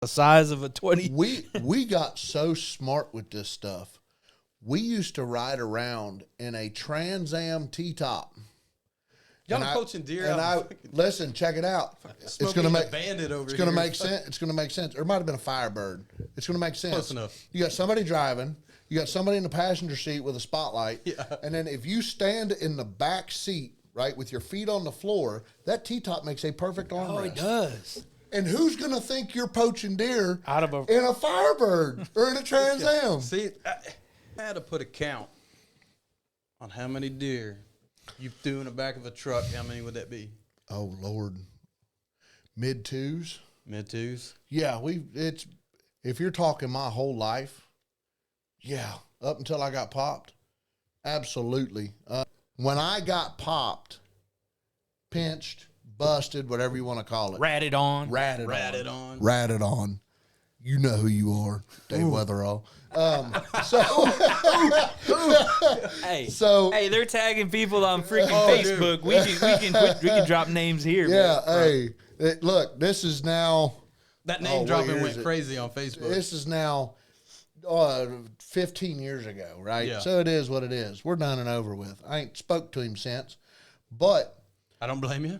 the size of a 20. We got so smart with this stuff. We used to ride around in a Trans Am T-top. Y'all poaching deer. Listen, check it out. It's gonna make bandit over. It's gonna make sense. It's gonna make sense. Or it might have been a Firebird. It's gonna make sense. Close enough. You got somebody driving. You got somebody in the passenger seat with a spotlight. Yeah. And then if you stand in the back seat, right, with your feet on the floor, that T-top makes a perfect armrest. Oh, it does. And who's gonna think you're poaching deer Out of in a Firebird or in a Trans Am? See, I had to put a count on how many deer you threw in the back of a truck. How many would that be? Oh Lord, mid-twos. Mid-twos. Yeah, if you're talking my whole life, yeah, up until I got popped, absolutely. When I got popped, pinched, busted, whatever you want to call it, Ratted on. Ratted on. ratted on. You know who you are, Dave Weatherall. Hey, they're tagging people on freaking Facebook. We can drop names here. Yeah, man. Look, this is now. That name dropping went crazy on Facebook. This is now 15 years ago, right? Yeah. So it is what it is. We're done and over with. I ain't spoke to him since, but I don't blame you.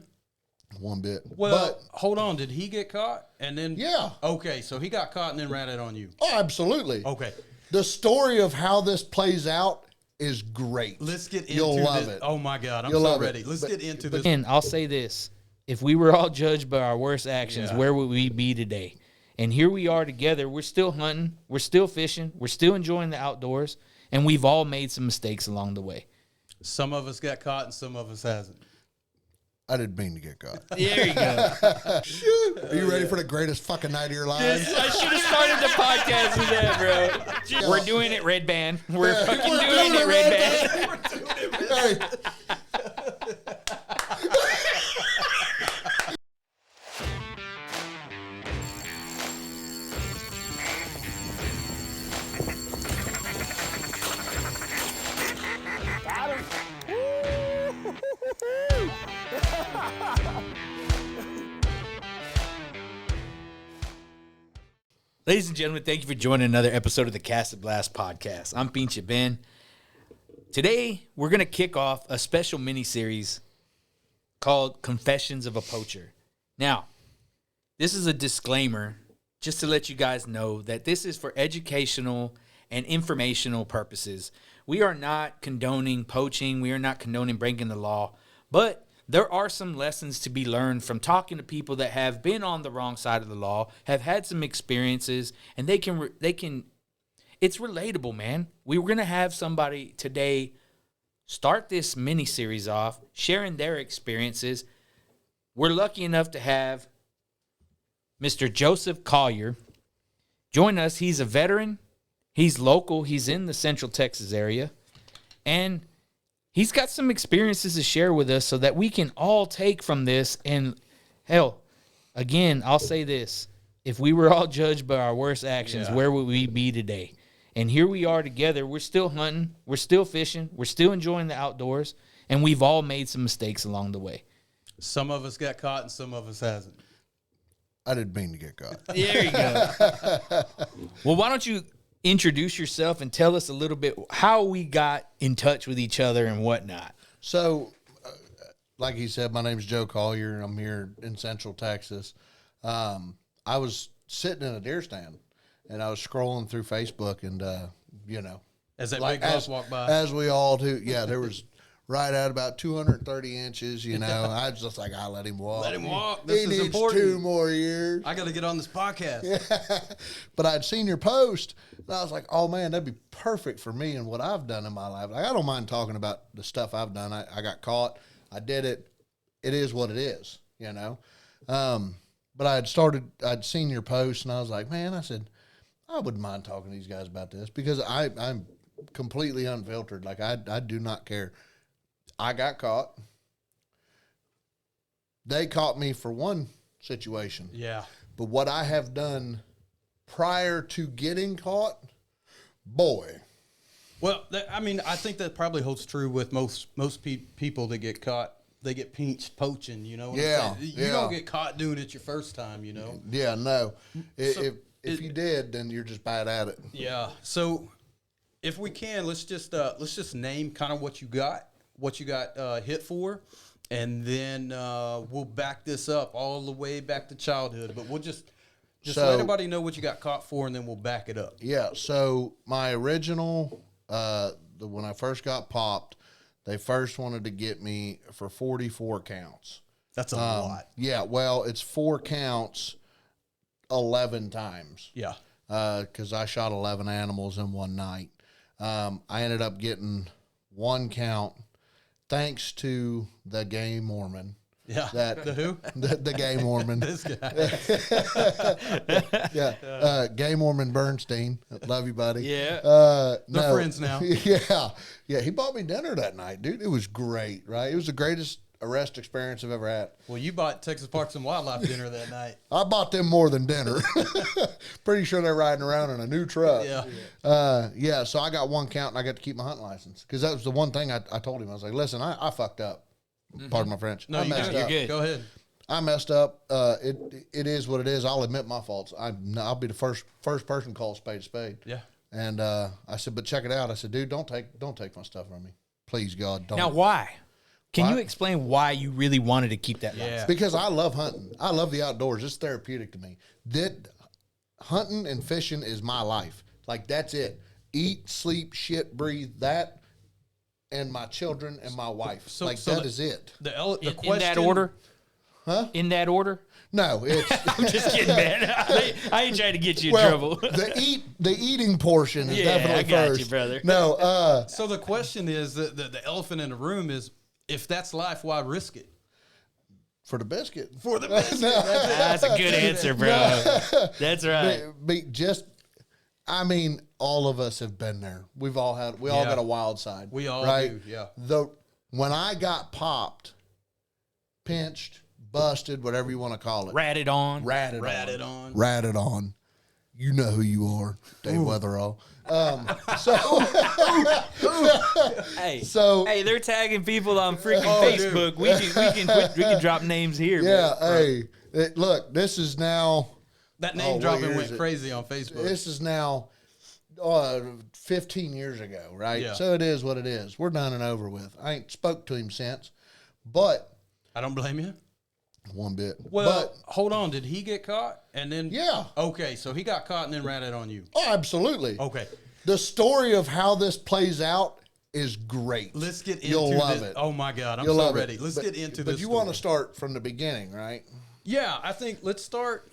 one bit. Well, hold on. Did he get caught? And then Yeah. Okay, so he got caught and then ratted on you. Oh, absolutely. Okay. The story of how this plays out is great. Let's get into You'll love this. it. Oh my God, I'm You'll so love ready. it. Let's get into this. And I'll say this. If we were all judged by our worst actions, where would we be today? And here we are together. We're still hunting. We're still fishing. We're still enjoying the outdoors. And we've all made some mistakes along the way. Some of us got caught and some of us hasn't. I didn't mean to get caught. There you go. Shoot. Are you ready for the greatest fucking night of your lives? I should have started the podcast with that, bro. We're doing it, Red Band. We're fucking doing it, Red Band. Hey. Ladies and gentlemen, thank you for joining another episode of the Cast&Blast Podcast. I'm Poacher Ben. Today, we're going to kick off a special mini-series called Confessions of a Poacher. Now, this is a disclaimer just to let you guys know that this is for educational and informational purposes. We are not condoning poaching. We are not condoning breaking the law. But there are some lessons to be learned from talking to people that have been on the wrong side of the law, have had some experiences, and they can. It's relatable, man. We were going to have somebody today start this mini series off, sharing their experiences. We're lucky enough to have Mr. Joseph Colyer join us. He's a veteran. He's local. He's in the Central Texas area, and he's got some experiences to share with us so that we can all take from this. And hell, again, I'll say this. If we were all judged by our worst actions, where would we be today? And here we are together. We're still hunting. We're still fishing. We're still enjoying the outdoors. And we've all made some mistakes along the way. Some of us got caught and some of us hasn't. I didn't mean to get caught. There you go. Well, why don't you introduce yourself and tell us a little bit how we got in touch with each other and whatnot. So, like he said, my name's Joe Colyer. I'm here in Central Texas. I was sitting in a deer stand, and I was scrolling through Facebook, and, As that big boss walked by. As we all do. Yeah, there was right at about 230 inches, I was just like, I'll let him walk. Let him walk. This he is needs important. 2 more years. I got to get on this podcast. But I'd seen your post, and I was like, oh, man, that'd be perfect for me and what I've done in my life. Like, I don't mind talking about the stuff I've done. I got caught. I did it. It is what it is, But I'd seen your post, and I was like, man, I said, I wouldn't mind talking to these guys about this because I'm completely unfiltered. Like, I do not care. I got caught. They caught me for one situation. Yeah. But what I have done prior to getting caught, boy. Well, I think that probably holds true with most people that get caught they get pinched poaching. You know what Yeah, I'm saying? yeah. You don't get caught doing it your first time. You know. Yeah, no. So If you did, then you're just bad at it. Yeah. So if we can, let's just name kind of what you got hit for, and then we'll back this up all the way back to childhood. But we'll just let everybody know what you got caught for, and then we'll back it up. Yeah. So my original, when I first got popped, they first wanted to get me for 44 counts. That's a lot. Yeah. Well, it's 4 counts 11 times. Yeah. Because I shot 11 animals in one night. I ended up getting 1 count thanks to the gay Mormon. Yeah. The who? The gay Mormon. This guy. Yeah. Gay Mormon Bernstein. Love you, buddy. Yeah. They're friends now. Yeah. Yeah. He bought me dinner that night, dude. It was great, right? It was the greatest arrest experience I've ever had. Well, you bought Texas Parks and Wildlife dinner that night. I bought them more than dinner. Pretty sure they're riding around in a new truck. Yeah. Yeah. So I got 1 count and I got to keep my hunting license. Because that was the one thing I told him. I was like, listen, I fucked up. Pardon my French. No, I messed you're up. good. Go ahead. I messed up. It is what it is. I'll admit my faults. I'll be the first person called spade a spade. Yeah. And I said, but check it out. I said, dude, don't take my stuff from me. Please, God, don't. Now, why? Can Why? you explain why you really wanted to keep that license? Because I love hunting. I love the outdoors. It's therapeutic to me. Hunting and fishing is my life. Like, that's it. Eat, sleep, shit, breathe. That and my children and my wife. That is it. The question, In that order? Huh? In that order? No, it's I'm just kidding, man. I ain't trying to get you in trouble. the eating portion is Yeah, definitely I got first. you, brother. No, So the question is, the elephant in the room is, if that's life, why risk it? for the biscuit. For the biscuit. That's a good answer, bro. That's right. I mean, all of us have been there. We all got a wild side. We all right? do, yeah. When I got popped, pinched, busted, whatever you want to call it. Ratted on. Ratted on. You know who you are, Dave Weatherall. Hey, they're tagging people on freaking Facebook. We can drop names here. Yeah, man. look, this is now. That name dropping went crazy on Facebook. This is now 15 years ago, right? Yeah. So it is what it is. We're done and over with. I ain't spoke to him since, but I don't blame you. one bit. Well, hold on. Did he get caught? And then Yeah. Okay, so he got caught and then ratted on you. Oh, absolutely. Okay. The story of how this plays out is great. Let's get into You'll love this. it. Oh my God, I'm You'll so love ready. it. Let's get into but this. you want to start from the beginning, right? Yeah, I think let's start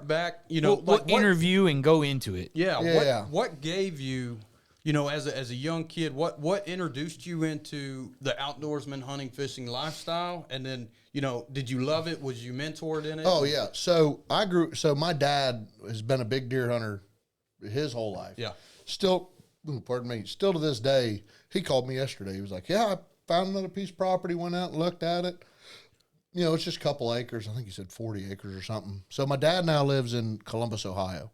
back, you know, We'll interview and go into it. Yeah. What gave you, you know, as a young kid, what introduced you into the outdoorsman hunting, fishing lifestyle? And then, you know, did you love it? Was you mentored in it? Oh yeah. So my dad has been a big deer hunter his whole life. Yeah. Still to this day, he called me yesterday. He was like, yeah, I found another piece of property, went out and looked at it. You know, it's just a couple acres. I think he said 40 acres or something. So my dad now lives in Columbus, Ohio,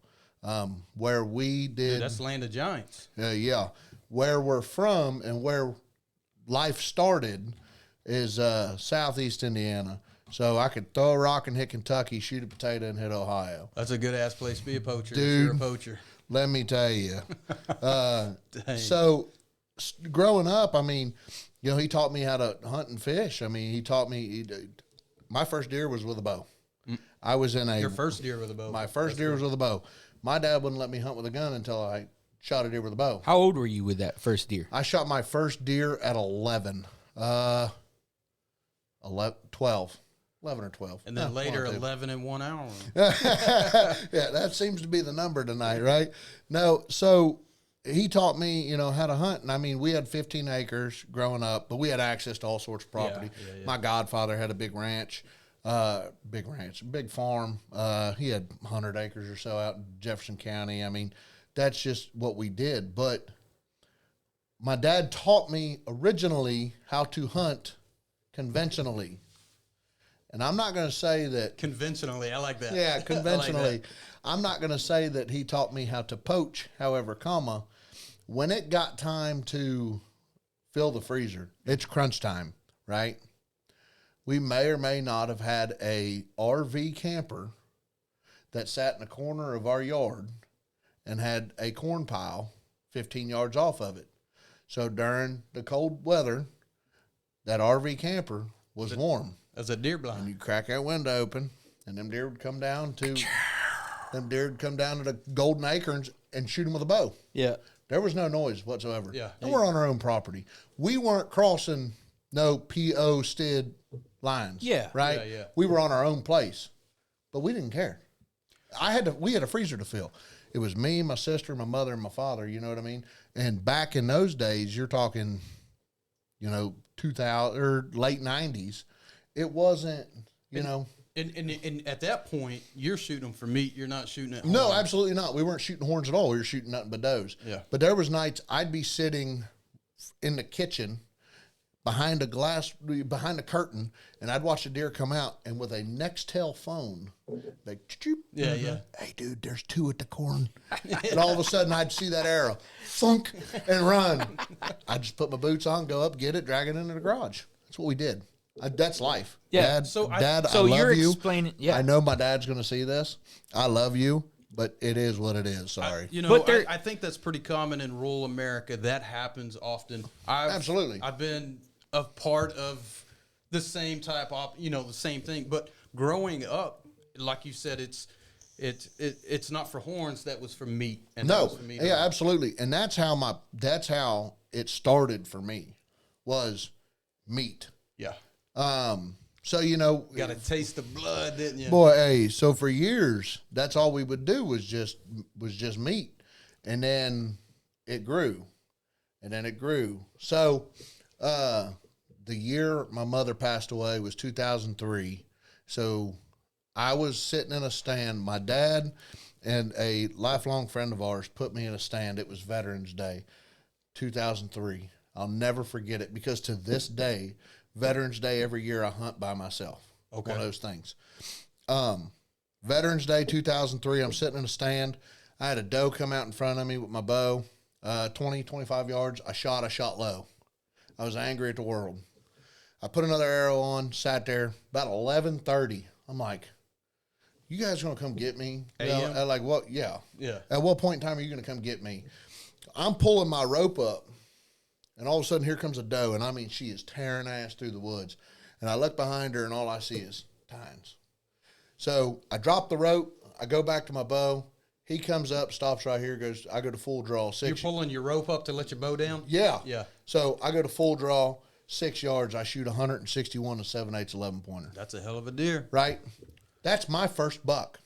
where we did. Dude, that's land of giants. Yeah. Where we're from and where life started is southeast Indiana. So I could throw a rock and hit Kentucky, shoot a potato, and hit Ohio. That's a good ass place to be a poacher. Dude. If you're a poacher. Let me tell you. Dang. So growing up, I mean, you know, he taught me how to hunt and fish. I mean, he taught me. My first deer was with a bow. I was in Your first deer with a bow. My first deer was with a bow. My dad wouldn't let me hunt with a gun until I shot a deer with a bow. How old were you with that first deer? I shot my first deer at 11. 12. 11 or 12. And then later, one or two. 11 in 1 hour. Yeah, that seems to be the number tonight, right? No, so he taught me, you know, how to hunt. And I mean, we had 15 acres growing up, but we had access to all sorts of property. Yeah. My godfather had a big ranch, big farm. He had 100 acres or so out in Jefferson County. I mean, that's just what we did. But my dad taught me originally how to hunt conventionally. And I'm not going to say that. Conventionally, I like that. Yeah, conventionally. I like that. I'm not going to say that he taught me how to poach. However, when it got time to fill the freezer, it's crunch time, right? we may or may not have had a RV camper that sat in the corner of our yard and had a corn pile 15 yards off of it. So during the cold weather, that RV camper was warm. As a deer And blind. you crack that window open, and them deer would come down to the golden acorns and shoot them with a bow. Yeah. There was no noise whatsoever. Yeah. And we're on our own property. We weren't crossing no PO stid lines. Yeah. Right? Yeah, yeah. We were on our own place. But we didn't care. We had a freezer to fill. It was me, my sister, my mother, and my father, you know what I mean? And back in those days, you're talking, 2000 or late 90s. It wasn't, And at that point, you're shooting them for meat. You're not shooting at No, home. absolutely not. We weren't shooting horns at all. We were shooting nothing but does. Yeah. But there was nights I'd be sitting in the kitchen behind a curtain, and I'd watch a deer come out, and with a Nextel phone, like, choop, Yeah, yeah. hey, dude, there's two at the corn. And all of a sudden, I'd see that arrow, thunk, and run. I'd just put my boots on, go up, get it, drag it into the garage. That's what we did. That's life. Yeah. Dad, So Dad, so I love you're you. explaining- yeah. I know my dad's going to see this. I love you, but it is what it is. Sorry. But I think that's pretty common in rural America. That happens often. Absolutely. I've been a part of the same type of, the same thing. But growing up, like you said, it's not for horns. That was for meat. And that No, was for meat. yeah, absolutely, and that's how it started for me, was meat. Yeah. So Got a taste of blood, didn't you? boy, hey, so for years, that's all we would do was just meat, and then it grew, So, the year my mother passed away was 2003. So, I was sitting in a stand. My dad and a lifelong friend of ours put me in a stand. It was Veterans Day, 2003. I'll never forget it, because to this day, Veterans Day every year I hunt by myself. Okay. One of those things. Veterans Day 2003, I'm sitting in a stand. I had a doe come out in front of me with my bow, 20, 25 yards. I shot low. I was angry at the world. I put another arrow on, sat there. About 11:30, I'm like, you guys going to come get me? AM? At like, what? Yeah. Yeah. At what point in time are you going to come get me? I'm pulling my rope up, and all of a sudden here comes a doe, and I mean, she is tearing ass through the woods. And I look behind her, and all I see is tines. So I drop the rope. I go back to my bow. He comes up, stops right here, goes, I go to full draw. You're 6. pulling your rope up to let your bow down? Yeah. Yeah. So I go to full draw, 6 yards. I shoot 161 to 7/8 11 pointer. That's a hell of a deer. Right? That's my first buck.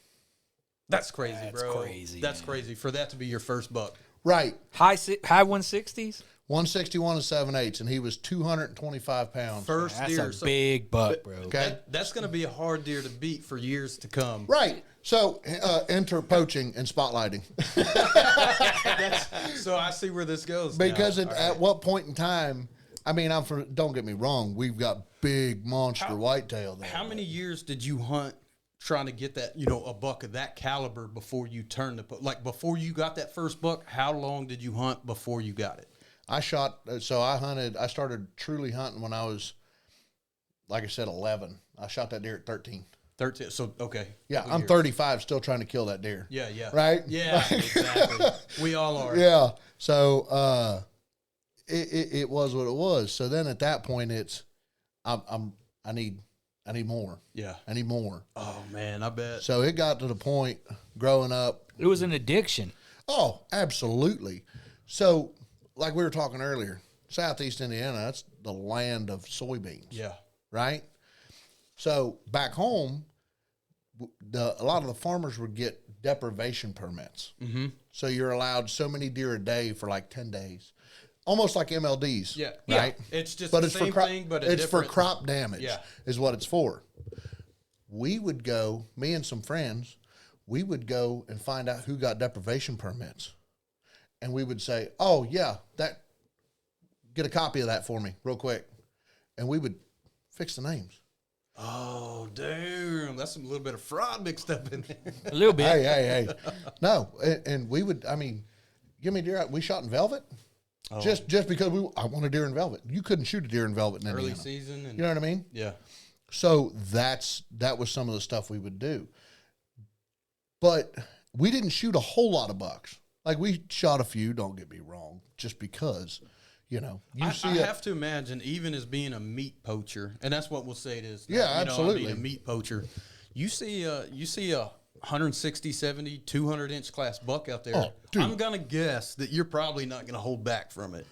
That's crazy, That's bro. crazy, That's man. crazy for that to be your first buck. Right. High 160s? 161 to 7/8, and he was 225 pounds. First That's deer. a So big buck, bro. Okay. that's going to be a hard deer to beat for years to come. Right. So enter poaching and spotlighting. So I see where this goes. now. Because All right. at what point in time, I mean, don't get me wrong, we've got big monster whitetail there. How many years did you hunt trying to get that, a buck of that caliber before you turned before you got that first buck? How long did you hunt before you got it? I started truly hunting when I was, like I said, 11. I shot that deer at 13. 13. So, okay. Yeah, Couple I'm years. 35, still trying to kill that deer. Yeah, yeah. Right? Yeah, exactly. We all are. Yeah. So it was what it was. So then at that point, it's I need more. Yeah. I need more. Oh, man, I bet. So it got to the point growing up. It was an addiction. Oh, absolutely. So, like we were talking earlier, Southeast Indiana, that's the land of soybeans. Yeah. Right? So back home, a lot of the farmers would get deprivation permits. Mm-hmm. So you're allowed so many deer a day for like 10 days. Almost like MLDs. Yeah. Right? Yeah. It's just But the it's same for thing, but it's for crop damage. Yeah. Is what it's for. We would go, me and some friends, we would go and find out who got deprivation permits. And we would say, oh, yeah, get a copy of that for me real quick. And we would fix the names. Oh, damn. That's a little bit of fraud mixed up in there. A little bit. Hey. No, and we would, give me a deer. We shot in velvet. Oh. Just because I want a deer in velvet. You couldn't shoot a deer in velvet in Early Indiana. season. And, You know what I mean? yeah. So that was some of the stuff we would do. But we didn't shoot a whole lot of bucks. Like, we shot a few, don't get me wrong, just because, you know. I have to imagine, even as being a meat poacher, and that's what we'll say it is. Yeah, absolutely. I mean, a meat poacher. You see a 160, 70, 200-inch class buck out there. Oh, dude. I'm going to guess that you're probably not going to hold back from it.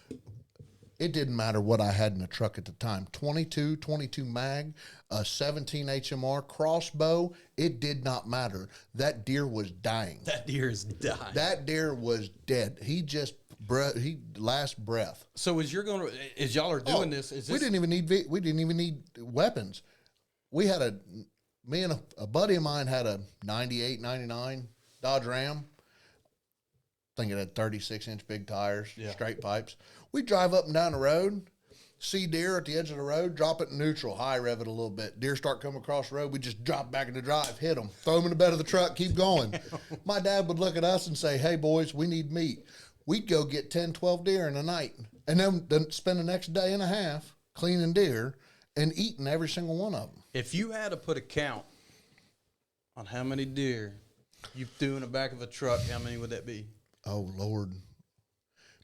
It didn't matter what I had in the truck at the time. 22 mag, a 17 HMR, crossbow, it did not matter. That deer was dying. That deer is dying. That deer was dead. He just last breath. So as y'all are doing this, we didn't even need weapons. We had me and a buddy of mine had a 98, 99 Dodge Ram. I think it had 36-inch big tires, straight pipes. We drive up and down the road, see deer at the edge of the road, drop it in neutral, high rev it a little bit. Deer start coming across the road, we just drop back in the drive, hit them, throw them in the bed of the truck, keep going. My dad would look at us and say, hey, boys, we need meat. We'd go get 10, 12 deer in a night, and then spend the next day and a half cleaning deer and eating every single one of them. If you had to put a count on how many deer you threw in the back of a truck, how many would that be? Oh, Lord.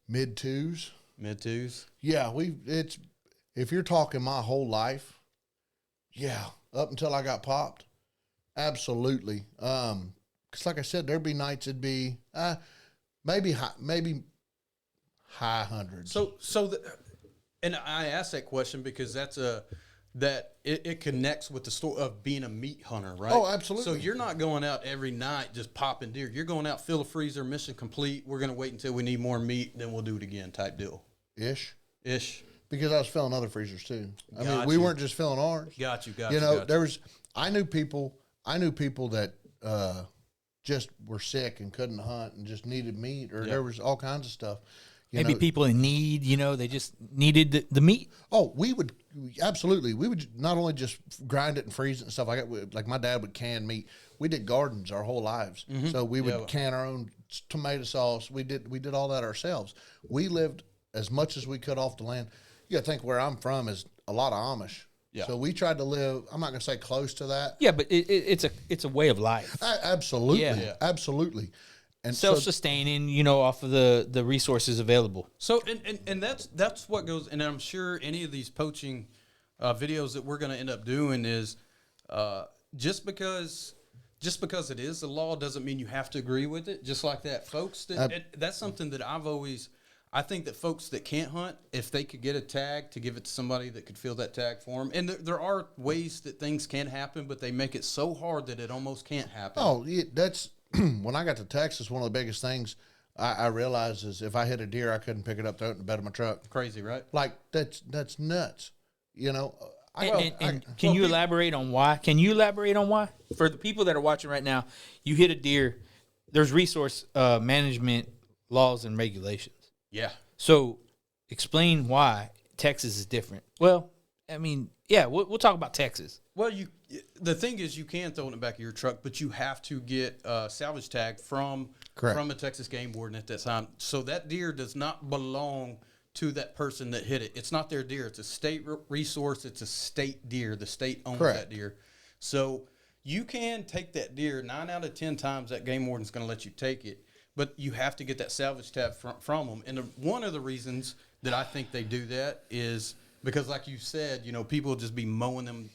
Mid-twos? Mid-twos? Yeah, if you're talking my whole life, yeah, up until I got popped, absolutely. Because like I said, there'd be nights it'd be maybe high hundreds. And I asked that question because it connects with the story of being a meat hunter, right? Oh, absolutely. So you're not going out every night just popping deer. You're going out, fill a freezer, mission complete. We're going to wait until we need more meat, then we'll do it again type deal. Ish. Because I was filling other freezers too. I mean, we weren't just filling ours. Got you. You know, I knew people that just were sick and couldn't hunt and just needed meat, or there was all kinds of stuff. Maybe people in need, they just needed the meat. Oh, we would not only just grind it and freeze it and stuff like that. Like my dad would can meat. We did gardens our whole lives, so we would can our own tomato sauce. We did all that ourselves. We lived as much as we could off the land. You got to think where I'm from is a lot of Amish. Yeah. So we tried to live. I'm not going to say close to that. Yeah, but it's a way of life. Absolutely, absolutely. And self-sustaining, off of the resources available. So, and that's what goes, and I'm sure any of these poaching videos that we're going to end up doing is just because it is the law doesn't mean you have to agree with it. Just like that, folks. That's something that I think that folks that can't hunt, if they could get a tag to give it to somebody that could fill that tag for them, and there are ways that things can happen, but they make it so hard that it almost can't happen. Oh, that's. When I got to Texas, one of the biggest things I realized is if I hit a deer, I couldn't pick it up, throw it in the bed of my truck. Crazy, right? Like that's nuts. Can you elaborate on why? Can you elaborate on why? For the people that are watching right now, you hit a deer. There's resource management laws and regulations. Yeah. So explain why Texas is different. Well, I mean, yeah, we'll talk about Texas. Well, the thing is, you can throw it in the back of your truck, but you have to get a salvage tag from a Texas game warden at that time. So that deer does not belong to that person that hit it. It's not their deer. It's a state resource. It's a state deer. The state owns that deer. So you can take that deer 9 out of 10 times. That game warden's going to let you take it, but you have to get that salvage tag from them. And one of the reasons that I think they do that is because, like you said, people just be mowing them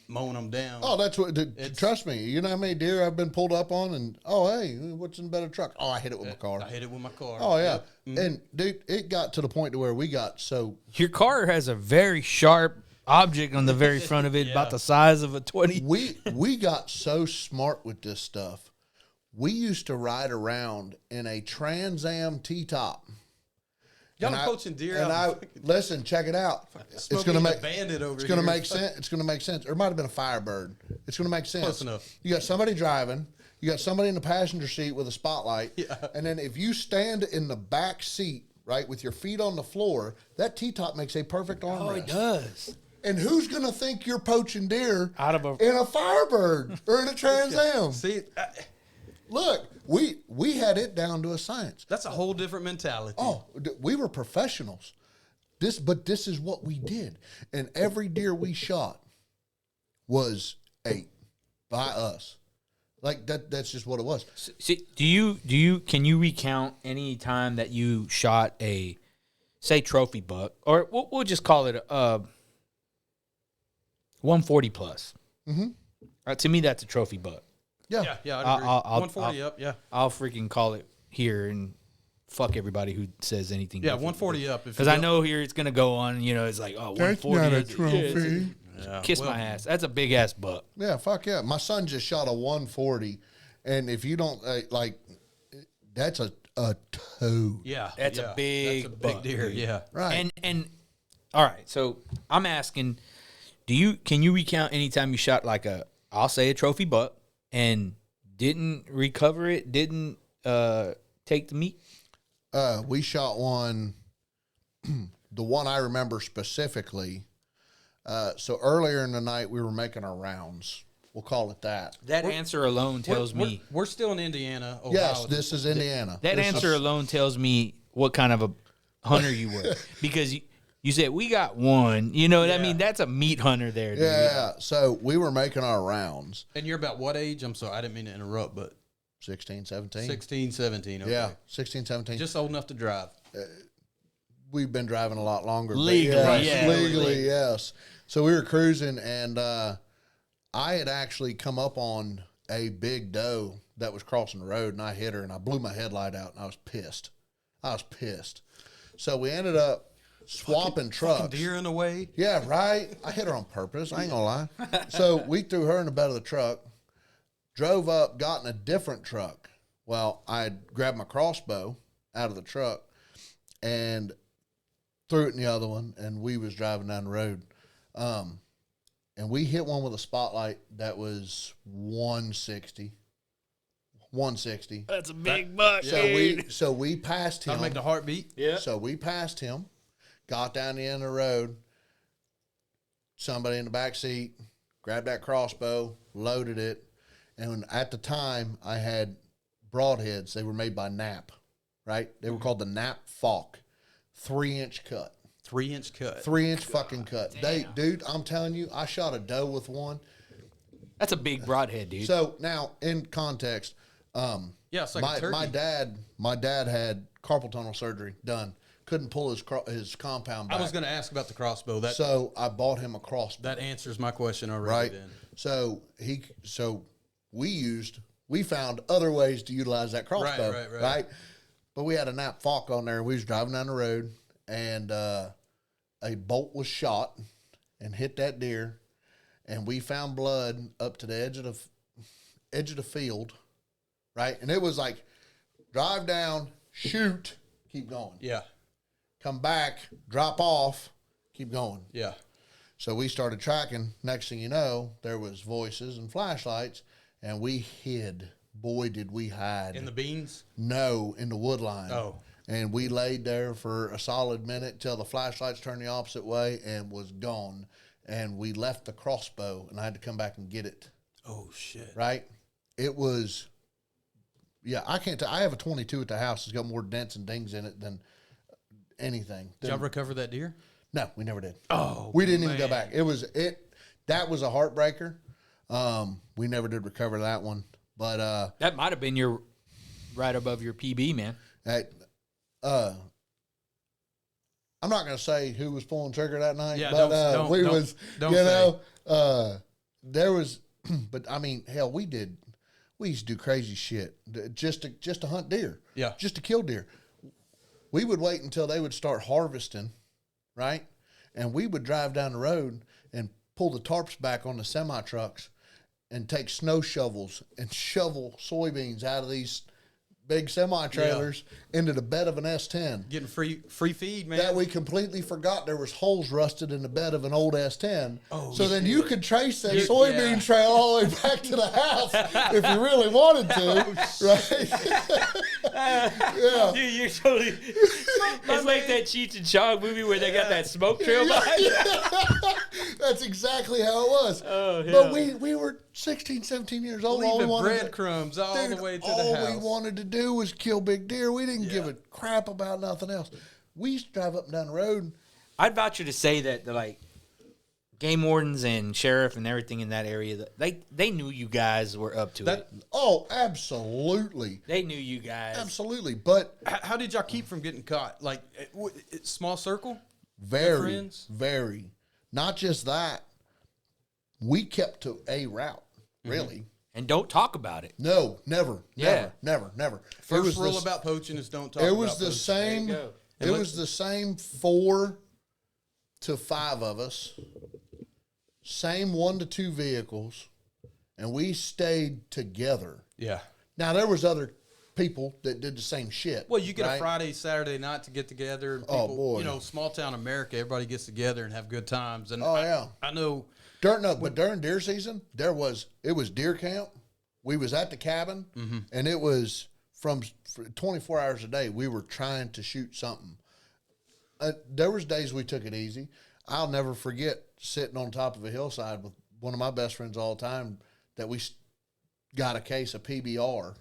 down. Oh, that's what. Trust me. You know how many deer I've been pulled up on, and hey, what's in the better truck? Oh, I hit it with my car. I hit it with my car. Oh yeah, and dude, it got to the point to where we got so. Your car has a very sharp object on the very front of it, about the size of a 20. We got so smart with this stuff. We used to ride around in a Trans Am T-top. Y'all are poaching deer. And listen, check it out. It's gonna make bandit over. It's gonna make sense. It's gonna make sense. Or it might have been a Firebird. It's gonna make sense. Close enough. You got somebody driving. You got somebody in the passenger seat with a spotlight. Yeah. And then if you stand in the back seat, right, with your feet on the floor, that T-top makes a perfect armrest. Oh, it does. And who's gonna think you're poaching deer in a Firebird or in a Trans Am? See. Look, we had it down to a science. That's a whole different mentality. Oh, we were professionals. This is what we did. And every deer we shot, was ate by us. Like that's just what it was. See, can you recount any time that you shot a, say, trophy buck, or we'll just call it a 140 plus? Mm-hmm. To me, that's a trophy buck. Yeah, I'd agree. 140 up, yeah. I'll freaking call it here and fuck everybody who says anything. Yeah, 140 up. Because I know here it's gonna go on. It's like, oh, 140. That's not a trophy. Kiss my ass. That's a big ass buck. Yeah, fuck yeah. My son just shot a 140, and if you don't that's a toad. Yeah, that's a big buck, deer. dude. Yeah, right. And all right, so I'm asking, can you recount any time you shot like I'll say a trophy buck and didn't recover it, didn't take the meat? We shot one. The one I remember specifically. So earlier in the night, we were making our rounds. We'll call it that. That answer alone tells me. We're still in Indiana, Ohio. Yes, this is Indiana. That answer alone tells me what kind of a hunter you were. Because you said, we got one. You know what I mean? That's a meat hunter there, dude. Yeah, so we were making our rounds. And you're about what age? I'm sorry, I didn't mean to interrupt, but 16, 17. 16, 17, okay. Yeah, 16, 17. Just old enough to drive. We've been driving a lot longer. Legally, yes. So we were cruising, and I had actually come up on a big doe that was crossing the road, and I hit her, and I blew my headlight out, and I was pissed. So we ended up swapping trucks. Fucking deer in the way. Yeah, right. I hit her on purpose. I ain't gonna lie. So we threw her in the bed of the truck, drove up, got in a different truck. Well, I grabbed my crossbow out of the truck and threw it in the other one, and we was driving down the road. And we hit one with a spotlight that was 160. That's a big buck. So we passed him. That'll make the heart beat. Yeah. So we passed him, got down the end of the road. Somebody in the back seat grabbed that crossbow, loaded it, and at the time I had broadheads. They were made by Knapp, right? They were called the Knapp Falk, 3-inch cut. 3-inch cut. 3-inch fucking cut. Dude, I'm telling you, I shot a doe with one. That's a big broadhead, dude. So now, in context, it's like a turkey. my dad had carpal tunnel surgery done. Couldn't pull his compound back. I was going to ask about the crossbow. So I bought him a crossbow. That answers my question already. Right. Then. So we found other ways to utilize that crossbow. Right. But we had a Knapp Falk on there, and we was driving down the road, and a bolt was shot and hit that deer, and we found blood up to the edge of the field, right? And it was like, drive down, shoot, keep going. Yeah. Come back, drop off, keep going. Yeah. So we started tracking. Next thing you know, there was voices and flashlights, and we hid. Boy, did we hide. In the beans? No, in the wood line. Oh. And we laid there for a solid minute till the flashlights turned the opposite way and was gone. And we left the crossbow, and I had to come back and get it. Oh, shit. Right? It was, I can't tell. I have a 22 at the house. It's got more dents and dings in it than anything. Did y'all recover that deer? No, we never did. Oh, we didn't even go back. That was a heartbreaker. We never did recover that one. But that might have been your right above your PB, man. I'm not going to say who was pulling trigger that night, Yeah, but there was, but I mean, hell, we used to do crazy shit just to hunt deer. Yeah. Just to kill deer. We would wait until they would start harvesting, right? And we would drive down the road and pull the tarps back on the semi trucks and take snow shovels and shovel soybeans out of these big semi-trailers into the bed of an S10. Getting free feed, man. That we completely forgot there was holes rusted in the bed of an old S10. Oh, so then you could trace that soybean trail all the way back to the house if you really wanted to, right? Dude, you're totally... It's like that Cheech and Chong movie where they got that smoke trail behind you. That's exactly how it was. Oh, yeah. But we were 16, 17 years old. Leaving breadcrumbs all the way to the house. All we wanted to do was kill big deer. We didn't give a crap about nothing else. We used to drive up and down the road. I'd vouch you to say that, like, game wardens and sheriff and everything in that area, they knew you guys were up to it. Oh, absolutely. They knew you guys. Absolutely. But How did y'all keep from getting caught? Like, small circle? very, very. Not just that. We kept to a route, really. And don't talk about it. No, never. Never. First rule about poaching is don't talk about It was the poaching. same. It was the same 4 to 5 of us. Same 1 to 2 vehicles, and we stayed together. Yeah. Now there was other people that did the same shit. Well, you get right? a Friday, Saturday night to get together. And Oh, people, boy. You know, small town America, everybody gets together and have good times. And yeah. I know. But during deer season, it was deer camp. We was at the cabin, and it was from 24 hours a day. We were trying to shoot something. There was days we took it easy. I'll never forget sitting on top of a hillside with one of my best friends all the time that we got a case of PBR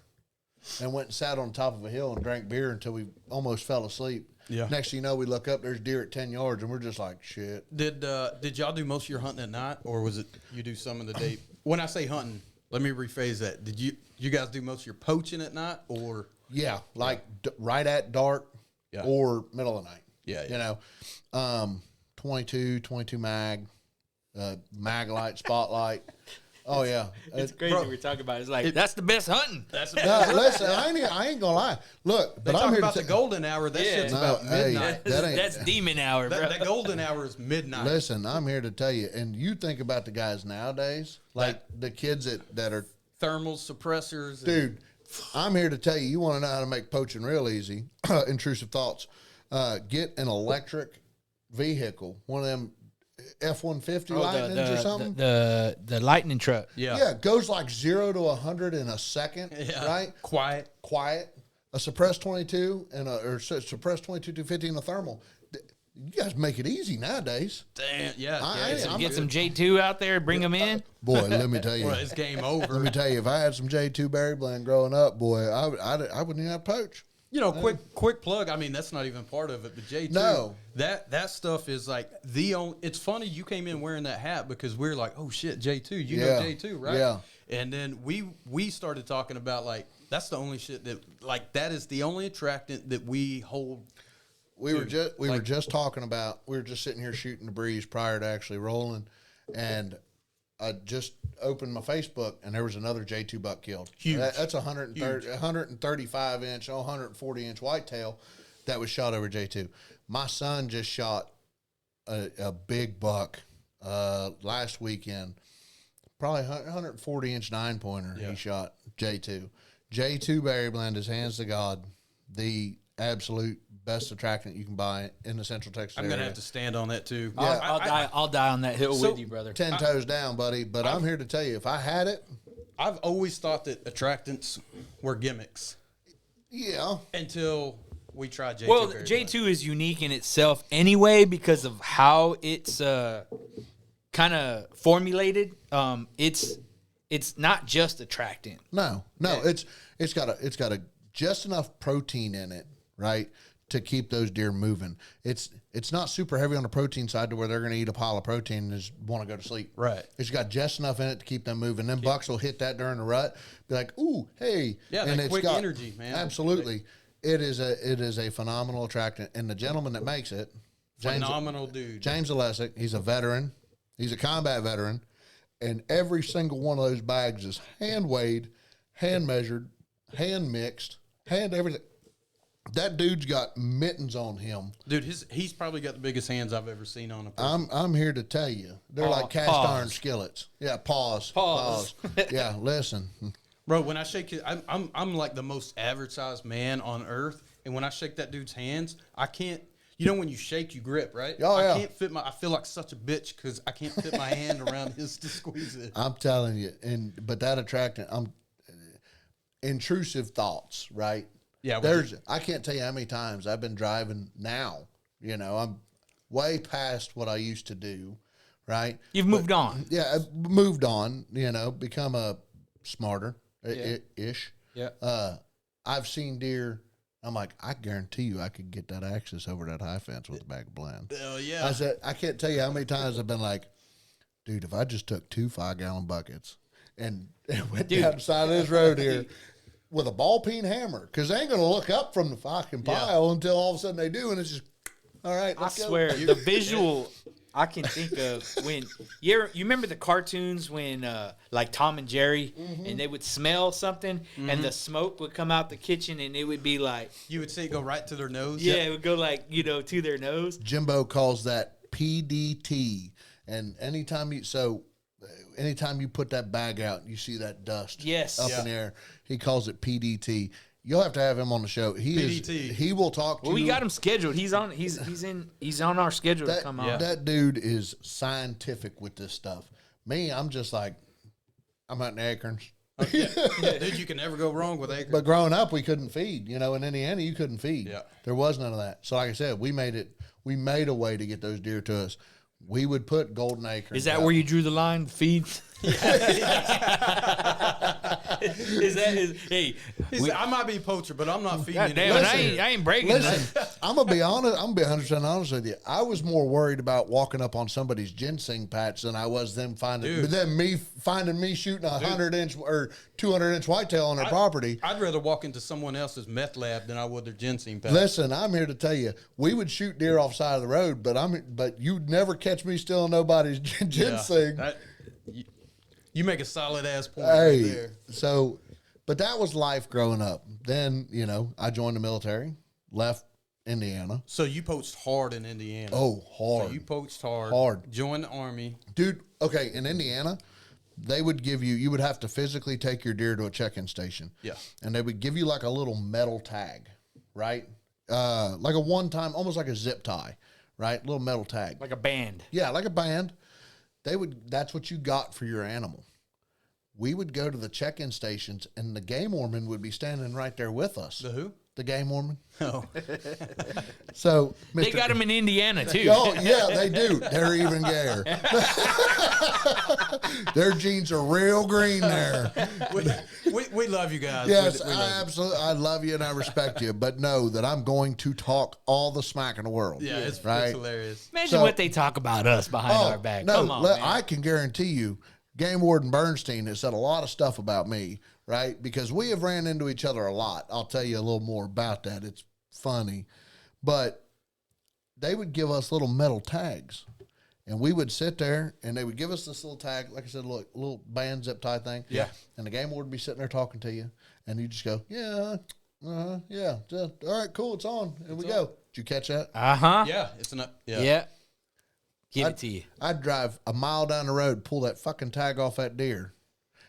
and went and sat on top of a hill and drank beer until we almost fell asleep. Yeah. Next thing you know, we look up, there's deer at 10 yards, and we're just like, shit. Did y'all do most of your hunting at night, or was it you do some of the day? When I say hunting, let me rephrase that. Did you guys do most of your poaching at night, or? Yeah, like right at dark or middle of the night. Yeah. You know, 22 mag, mag light, spotlight. Oh, yeah. It's crazy we're talking about it. It's like, that's the best hunting. That's No, listen, I ain't gonna lie. Look, they but I'm talk here about to the golden hour. That shit's No, about hey, midnight. That's demon hour, bro. That golden hour is midnight. Listen, I'm here to tell you, and you think about the guys nowadays, like the kids that are Thermals, suppressors. dude. I'm here to tell you, you want to know how to make poaching real easy. Intrusive thoughts. Get an electric vehicle, one of them F-150 Lightnings or something. The lightning truck. Yeah, it goes like 0 to 100 in a second, right? Quiet. A suppressed 22 or suppressed 22 250 and a thermal. You guys make it easy nowadays. Damn, yeah. Get some J2 out there, bring them in. Boy, let me tell you. Well, it's game over. Let me tell you, if I had some J2 berry blend growing up, boy, I wouldn't even have poach. You know, quick plug. I mean, that's not even part of it. But J2, No. that stuff is like the only. It's funny you came in wearing that hat because we're like, oh shit, J2. You know J2, right? Yeah. And then we started talking about like that's the only shit that like that is the only attractant that we hold. We were just talking about. We were just sitting here shooting the breeze prior to actually rolling, and I just opened my Facebook, and there was another J2 buck killed. Huge. That's 135 inch, 140 inch whitetail that was shot over J2. My son just shot a big buck last weekend, probably 140 inch 9-pointer. He shot J2. J2 berry blend is hands to God the absolute best attractant you can buy in the Central Texas area. I'm gonna have to stand on that too. I'll die on that hill with you, brother. 10 toes down, buddy. But I'm here to tell you, if I had it, I've always thought that attractants were gimmicks yeah. until we tried J2. Well, berry J2 is unique in itself anyway because of how it's kind of formulated. It's not just attractant. No, it's got a just enough protein in it, right, to keep those deer moving. It's not super heavy on the protein side to where they're going to eat a pile of protein and just want to go to sleep. Right. It's got just enough in it to keep them moving. Then bucks will hit that during the rut, be like, ooh, hey. Yeah, and that it's quick got, energy, man. Absolutely. It is a phenomenal attractant. And the gentleman that makes it, Phenomenal dude. James Alesic, he's a veteran. He's a combat veteran. And every single one of those bags is hand weighed, hand measured, hand mixed, hand everything. That dude's got mittens on him. Dude, he's probably got the biggest hands I've ever seen on a person. I'm here to tell you. They're like cast iron skillets. Yeah, pause. Yeah, listen. Bro, when I shake it, I'm like the most average sized man on earth. And when I shake that dude's hands, I can't. You know when you shake, you grip, right? Oh, yeah. I can't fit I feel like such a bitch because I can't fit my hand around his to squeeze it. I'm telling you, but that attractant, intrusive thoughts, right? Yeah. I can't tell you how many times I've been driving now. You know, I'm way past what I used to do, right? You've moved on. Yeah, I've moved on, you know, become a smarter ish. Yeah. I've seen deer. I'm like, I guarantee you I could get that access over that high fence with a bag of blend. Hell yeah. I said, I can't tell you how many times I've been like, dude, if I just took 2 5-gallon buckets and went down the side of this road here with a ball peen hammer, because they ain't going to look up from the fucking pile until all of a sudden they do, and it's just, all right, I let's go. swear, the visual I can think of when you remember the cartoons when like Tom and Jerry, and they would smell something, and the smoke would come out the kitchen, and it would be like You would say go right to their nose. yeah, it would go like to their nose. Jimbo calls that PDT, and anytime you put that bag out, you see that dust up in the air. He calls it PDT. You'll have to have him on the show. He will talk to you. Well, we got him scheduled. He's on our schedule to come on. That dude is scientific with this stuff. Me, I'm just like, I'm hunting acorns. Dude, you can never go wrong with acorns. But growing up, we couldn't feed. In Indiana, you couldn't feed. Yeah. There was none of that. So like I said, we made a way to get those deer to us. We would put golden acorns. Is that where you drew the line? Feed? Hey, I might be a poacher, but I'm not feeding God damn it, I ain't breaking Listen, I'm gonna be honest. I'm gonna be 100% honest with you. I was more worried about walking up on somebody's ginseng patch than I was them finding me shooting a 100-inch or 200-inch whitetail on their property. I'd rather walk into someone else's meth lab than I would their ginseng patch. Listen, I'm here to tell you, we would shoot deer off the side of the road, but you'd never catch me stealing nobody's ginseng. You make a solid ass point Hey, right there. so, but that was life growing up. Then, I joined the military, left Indiana. So you poached hard in Indiana. Oh, hard. So you poached hard. Hard. Joined the Army. Dude, okay, in Indiana, they would give you would have to physically take your deer to a check-in station. Yeah. And they would give you like a little metal tag, right? Like a one-time, almost like a zip tie, right? Little metal tag. like a band. Yeah, like a band. That's what you got for your animal. We would go to the check-in stations, and the game warden would be standing right there with us. The who? The game warden. Oh. So, They got them in Indiana too. Oh, yeah, they do. They're even gayer. Their jeans are real green there. We love you guys. Yes, we love absolutely. I love you and I respect you, but know that I'm going to talk all the smack in the world. you. Yeah, it's right. hilarious. Imagine what they talk about us behind our back. No, Come on, man. I can guarantee you, Game Warden Bernstein has said a lot of stuff about me, right? Because we have ran into each other a lot. I'll tell you a little more about that. It's funny. But they would give us little metal tags. And we would sit there, and they would give us this little tag, like I said, little band zip tie thing. Yeah. And the game warden would be sitting there talking to you, and you just go, yeah, all right, cool, it's on. And we go. Did you catch that? Uh-huh. Yeah, it's enough. Yeah. Give it to you. I'd drive a mile down the road, pull that fucking tag off that deer,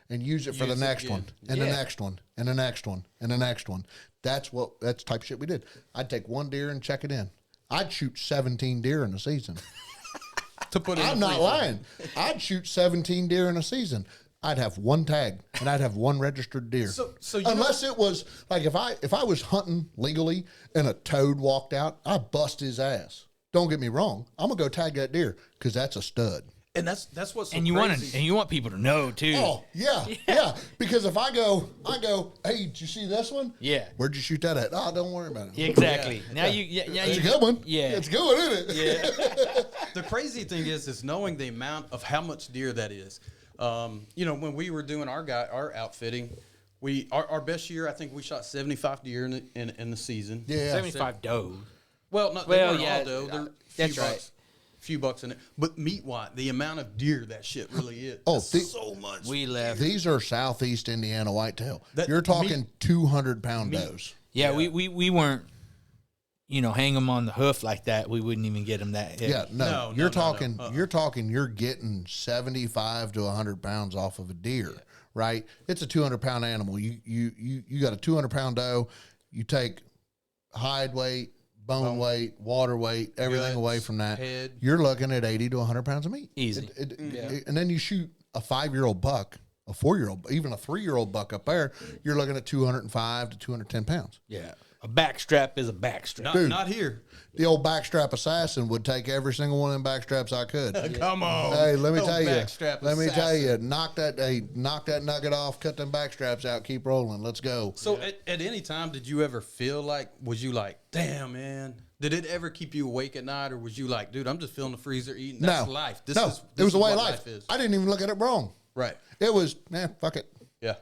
and use it for the Use it next again. one, and the next one, and the next one, and the next one. That's the type of shit we did. I'd take one deer and check it in. I'd shoot 17 deer in a season. To put in I'm the not freezer. lying. I'd shoot 17 deer in a season. I'd have one tag, and I'd have one registered deer. So unless it was like if I was hunting legally and a toad walked out, I'd bust his ass. Don't get me wrong. I'm gonna go tag that deer because that's a stud. And that's what's so And you crazy. want people to know too. Oh yeah. Because if I go, hey, did you see this one? Yeah. Where'd you shoot that at? Oh, don't worry about it. Exactly. Now It's a good one. Yeah. It's good, isn't it? The crazy thing is knowing the amount of how much deer that is. When we were doing our outfitting, our best year, I think we shot 75 deer in the season. Yeah. 75 doe. Well, no, Well, they weren't yeah, all though. They're that's right. Few bucks in it, but meat-wise, the amount of deer that shit really is. Oh, so much. We left. These are Southeast Indiana whitetail. That You're talking 200-pound does. Yeah, we weren't, hang them on the hoof like that. We wouldn't even get them that heavy. Yeah, no. No, You're no, talking. no. You're getting 75 to 100 pounds off of a deer, right? It's a 200-pound animal. You got a 200-pound doe. You take hide weight, bone weight, water weight, everything Guts, away from that. head. You're looking at 80 to 100 pounds of meat. Easy. And then you shoot a 5-year-old buck, a 4-year-old, even a 3-year-old buck up there. You're looking at 205 to 210 pounds. Yeah. A backstrap is a backstrap. Not here. The old backstrap assassin would take every single one of them backstraps I could. Come on. Hey, let me No tell you. backstrap Let me tell you. assassin. Knock that nugget off. Cut them backstraps out. Keep rolling. Let's go. So at any time, did you ever feel like, was you like, damn, man? Did it ever keep you awake at night, or was you like, dude, I'm just filling the freezer eating? That's No. life. It This was a way what of life. is. I didn't even look at it wrong. Right. It was, man, fuck it. Yeah.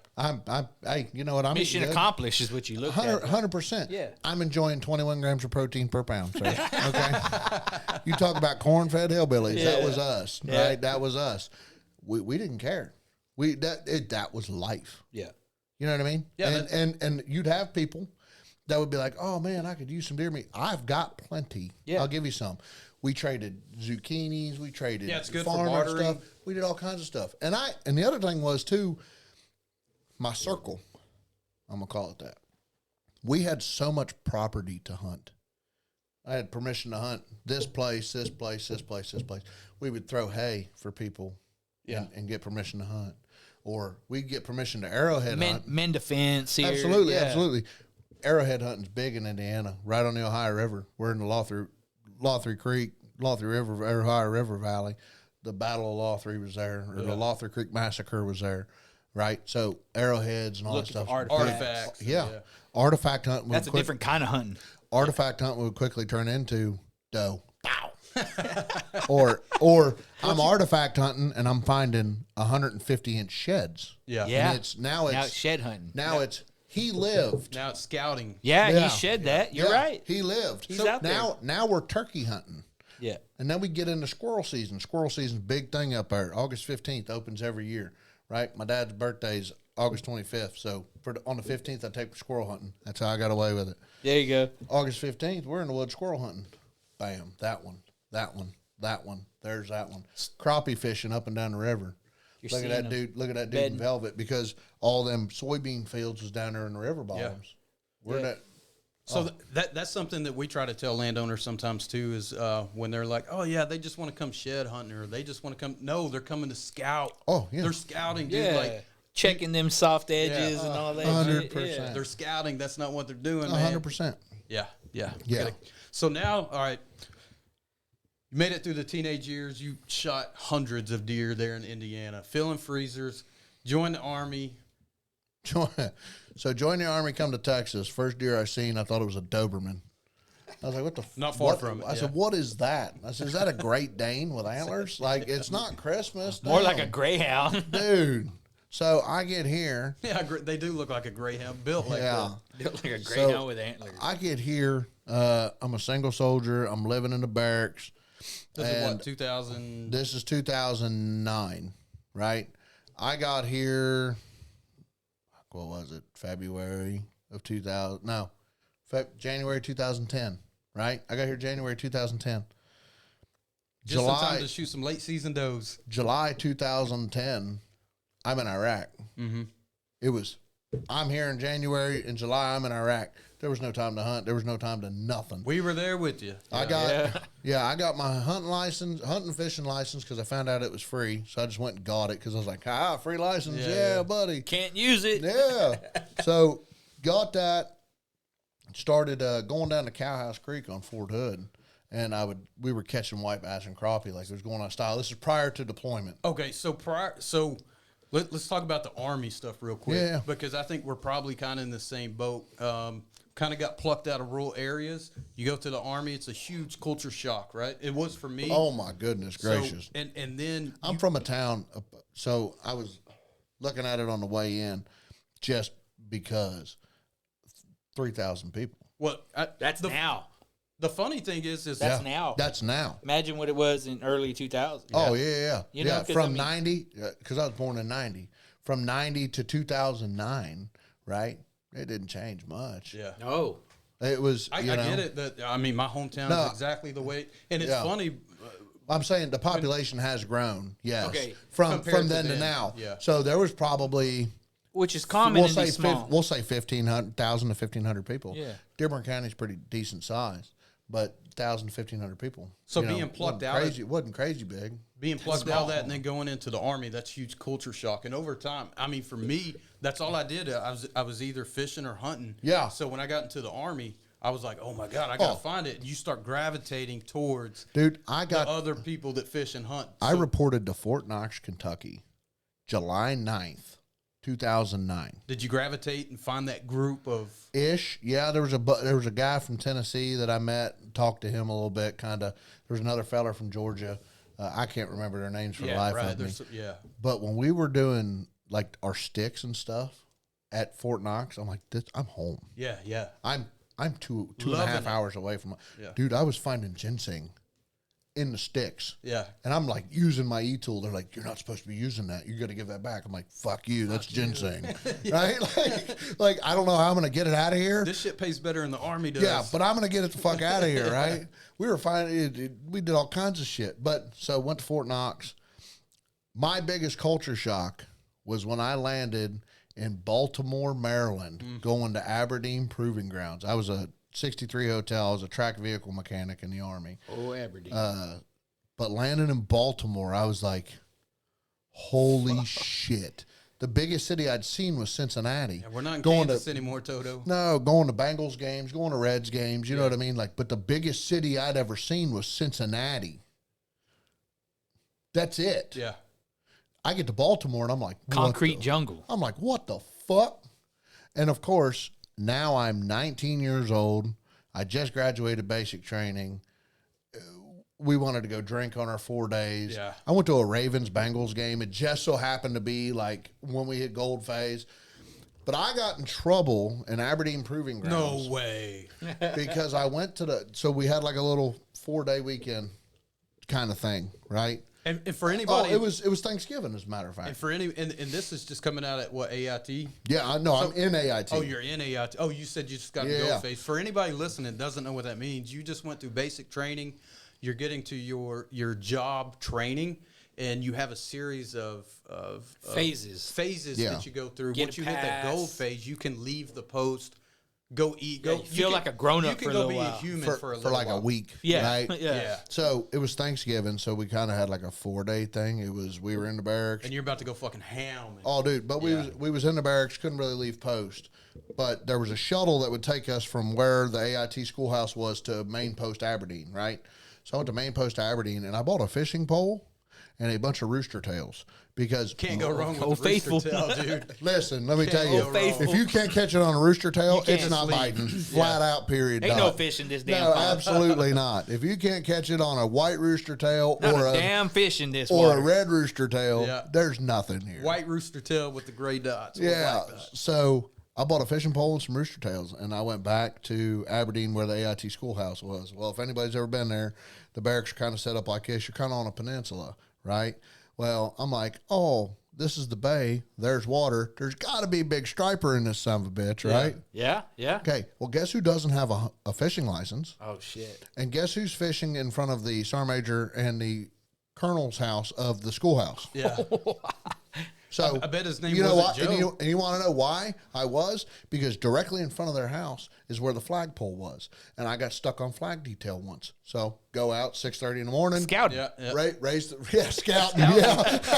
Hey, you know what? I'm Mission eating good. accomplished is what you look at. 100%. Yeah. I'm enjoying 21 grams of protein per pound, sir. Okay. You talk about corn-fed hillbillies. That was us, right? That was us. We didn't care. That was life. Yeah. You know what I mean? Yeah. And you'd have people that would be like, oh man, I could use some deer meat. I've got plenty. Yeah. I'll give you some. We traded zucchinis. We traded Yeah, it's good for farmer bartering. stuff. We did all kinds of stuff. And the other thing was too, my circle, I'm gonna call it that. We had so much property to hunt. I had permission to hunt this place, this place, this place, this place. We would throw hay for people, and get permission to hunt, or we'd get permission to arrowhead hunt. Men defense here. Absolutely, Yeah. absolutely. Arrowhead hunting's big in Indiana, right on the Ohio River. We're in the Lothry River, Ohio River Valley. The Battle of Lothry was there, or the Lothry Creek Massacre was there, right? So arrowheads and all Looking that for stuff. Artifacts. Yeah. Artifact hunting. That's a different kind of hunting. Artifact hunting would quickly turn into doe. Pow. or I'm artifact hunting and I'm finding 150-inch sheds. Yeah. Yeah. And now it's shed hunting. Now it's he lived. Now it's scouting. Yeah, Yeah. he shed that. You're Yeah, right. He lived. He's out now we're turkey hunting. Yeah. And then we get into squirrel season. Squirrel season's a big thing up there. August 15th opens every year, right? My dad's birthday's August 25th. So on the 15th, I take squirrel hunting. That's how I got away with it. There you go. August 15th, we're in the woods squirrel hunting. Bam, that one. There's that one. Crappie fishing up and down the river. You're Look at seeing that them dude. Look at that dude bedding. in velvet, because all them soybean fields was down there in the river bottoms. We're in that. So that's something that we try to tell landowners sometimes too, is when they're like, oh yeah, they just want to come shed hunting, or they just want to come. No, they're coming to scout. Oh, yeah. They're scouting, dude. Yeah. Like Checking them soft edges and all that. 100%. shit. Yeah. they're scouting. That's not what they're doing, man. 100%. Yeah. Yeah. So now, all right, you made it through the teenage years. You shot hundreds of deer there in Indiana, filling freezers, joined the Army. So join the Army, come to Texas. First deer I seen, I thought it was a Doberman. I was like, what the Not far from it, I said, what is that? I said, is that a Great Dane with antlers? Like, it's not Christmas. More like a damn. greyhound. Dude. So I get here. Yeah, they do look like a greyhound, built like Yeah. that. Like a greyhound with antlers. I get here. I'm a single soldier. I'm living in the barracks. This is And what, 2000? This is 2009, right? I got here, what was it? February of 2000. No, January 2010, right? I got here January 2010. Just in time to shoot some late season does. July 2010, I'm in Iraq. Mm-hmm. It was, I'm here in January. In July, I'm in Iraq. There was no time to hunt. There was no time to nothing. We were there with you. I got my hunting and fishing license, because I found out it was free. So I just went and got it, because I was like, free license. Yeah, buddy. Can't use it. Yeah. So got that. Started going down to Cowhouse Creek on Fort Hood, and we were catching white bass and crappie like it was going on style. This is prior to deployment. Okay, so let's talk about the Army stuff real quick. Yeah. Because I think we're probably kind of in the same boat. Kind of got plucked out of rural areas. You go to the Army, it's a huge culture shock, right? It was for me. Oh my goodness gracious! So, and then I'm from a town, so I was looking at it on the way in, just because 3,000 people. Well, That's now. The funny thing is That's now. That's now. Imagine what it was in early 2000. Oh yeah. You know, 'cause, from 90, because I was born in 90. From 90 to 2009, right? It didn't change much. yeah. No. It was. I get it. My hometown No. is exactly the way, and it's Yeah. funny. I'm saying the population has grown. Yes. Okay. From Compared to then to then, now. yeah. So there was probably Which is common in these small. we'll say 1,500 to 1,500 people. Yeah. Dearborn County's pretty decent size, but 1,000, 1,500 people. So You know, being plucked wasn't out, crazy, it wasn't crazy big. being plucked out of that and then going into the Army, that's huge culture shock. And over time, I mean, for me, that's all I did. I was either fishing or hunting. Yeah. So when I got into the Army, I was like, oh my God, I got to find it. And you start gravitating towards Dude, the other people that fish and hunt. I reported to Fort Knox, Kentucky, July 9th, 2009. Did you gravitate and find that group of... Ish, yeah. There was a guy from Tennessee that I met, talked to him a little bit, kind of. There was another fella from Georgia. I can't remember their names for the life of me. But when we were doing like our sticks and stuff at Fort Knox, I'm like, I'm home. Yeah, yeah. I'm two and a half hours away from. Dude, I was finding ginseng in the sticks. Yeah. And I'm like using my e-tool. They're like, you're not supposed to be using that. You got to give that back. I'm like, fuck you. That's ginseng. Right? Like, I don't know how I'm going to get it out of here. This shit pays better in the Army does. Yeah, but I'm going to get it the fuck out of here, right? We were finding, we did all kinds of shit. But so went to Fort Knox. My biggest culture shock was when I landed in Baltimore, Maryland, going to Aberdeen Proving Grounds. I was a 63 hotel. I was a track vehicle mechanic in the Army. Oh, Aberdeen. But landing in Baltimore, I was like, holy shit. The biggest city I'd seen was Cincinnati. Yeah, we're not in Kansas anymore, Toto. No, going to Bengals games, going to Reds games, you know what I mean? Like, but the biggest city I'd ever seen was Cincinnati. That's it. Yeah. I get to Baltimore and I'm like, Concrete jungle. I'm like, what the fuck? And of course, now I'm 19 years old. I just graduated basic training. We wanted to go drink on our 4 days. Yeah. I went to a Ravens-Bengals game. It just so happened to be like when we hit gold phase. But I got in trouble in Aberdeen Proving Grounds. No way. Because I went to so we had like a little 4-day weekend kind of thing, right? And for anybody, it was Thanksgiving, as a matter of fact. And for and this is just coming out at what, AIT? Yeah, I know. I'm in AIT. Oh, you're in AIT. Oh, you said you just got a gold phase. For anybody listening that doesn't know what that means, you just went through basic training. You're getting to your job training, and you have a series of phases that you go through. Once you hit that gold phase, you can leave the post. Go eat. You feel like a grown-up for a little while. You can go be a human for a little like while. a week. Yeah. Right? Yeah. So it was Thanksgiving, so we kind of had like a 4-day thing. We were in the barracks. And you're about to go fucking ham. Oh, dude. But we was in the barracks, couldn't really leave post. But there was a shuttle that would take us from where the AIT schoolhouse was to Main Post Aberdeen, right? So I went to Main Post Aberdeen, and I bought a fishing pole and a bunch of rooster tails. Because can't go wrong with a rooster tail, dude. Listen, let me tell you, faithful. if you can't catch it on a rooster tail, it's not biting. Flat out, period. Ain't dot. no fish in this damn No, pond. absolutely not. If you can't catch it on a white rooster tail Not or a damn fish in this or water. a red rooster tail, there's nothing here. White rooster tail with the gray dots. Yeah. So I bought a fishing pole and some rooster tails, and I went back to Aberdeen where the AIT schoolhouse was. Well, if anybody's ever been there, the barracks are kind of set up like this. You're kind of on a peninsula, right? Well, I'm like, oh, this is the bay. There's water. There's got to be a big striper in this son of a bitch, right? Yeah, yeah. Okay, well, guess who doesn't have a fishing license? Oh, shit. And guess who's fishing in front of the sergeant major and the colonel's house of the schoolhouse? Yeah. So I bet his name you know wasn't what? Joe. And you want to know why I was? Because directly in front of their house is where the flagpole was, and I got stuck on flag detail once. So go out 6:30 in the morning. Scouting. Yeah. Raise scouting. Yeah, That's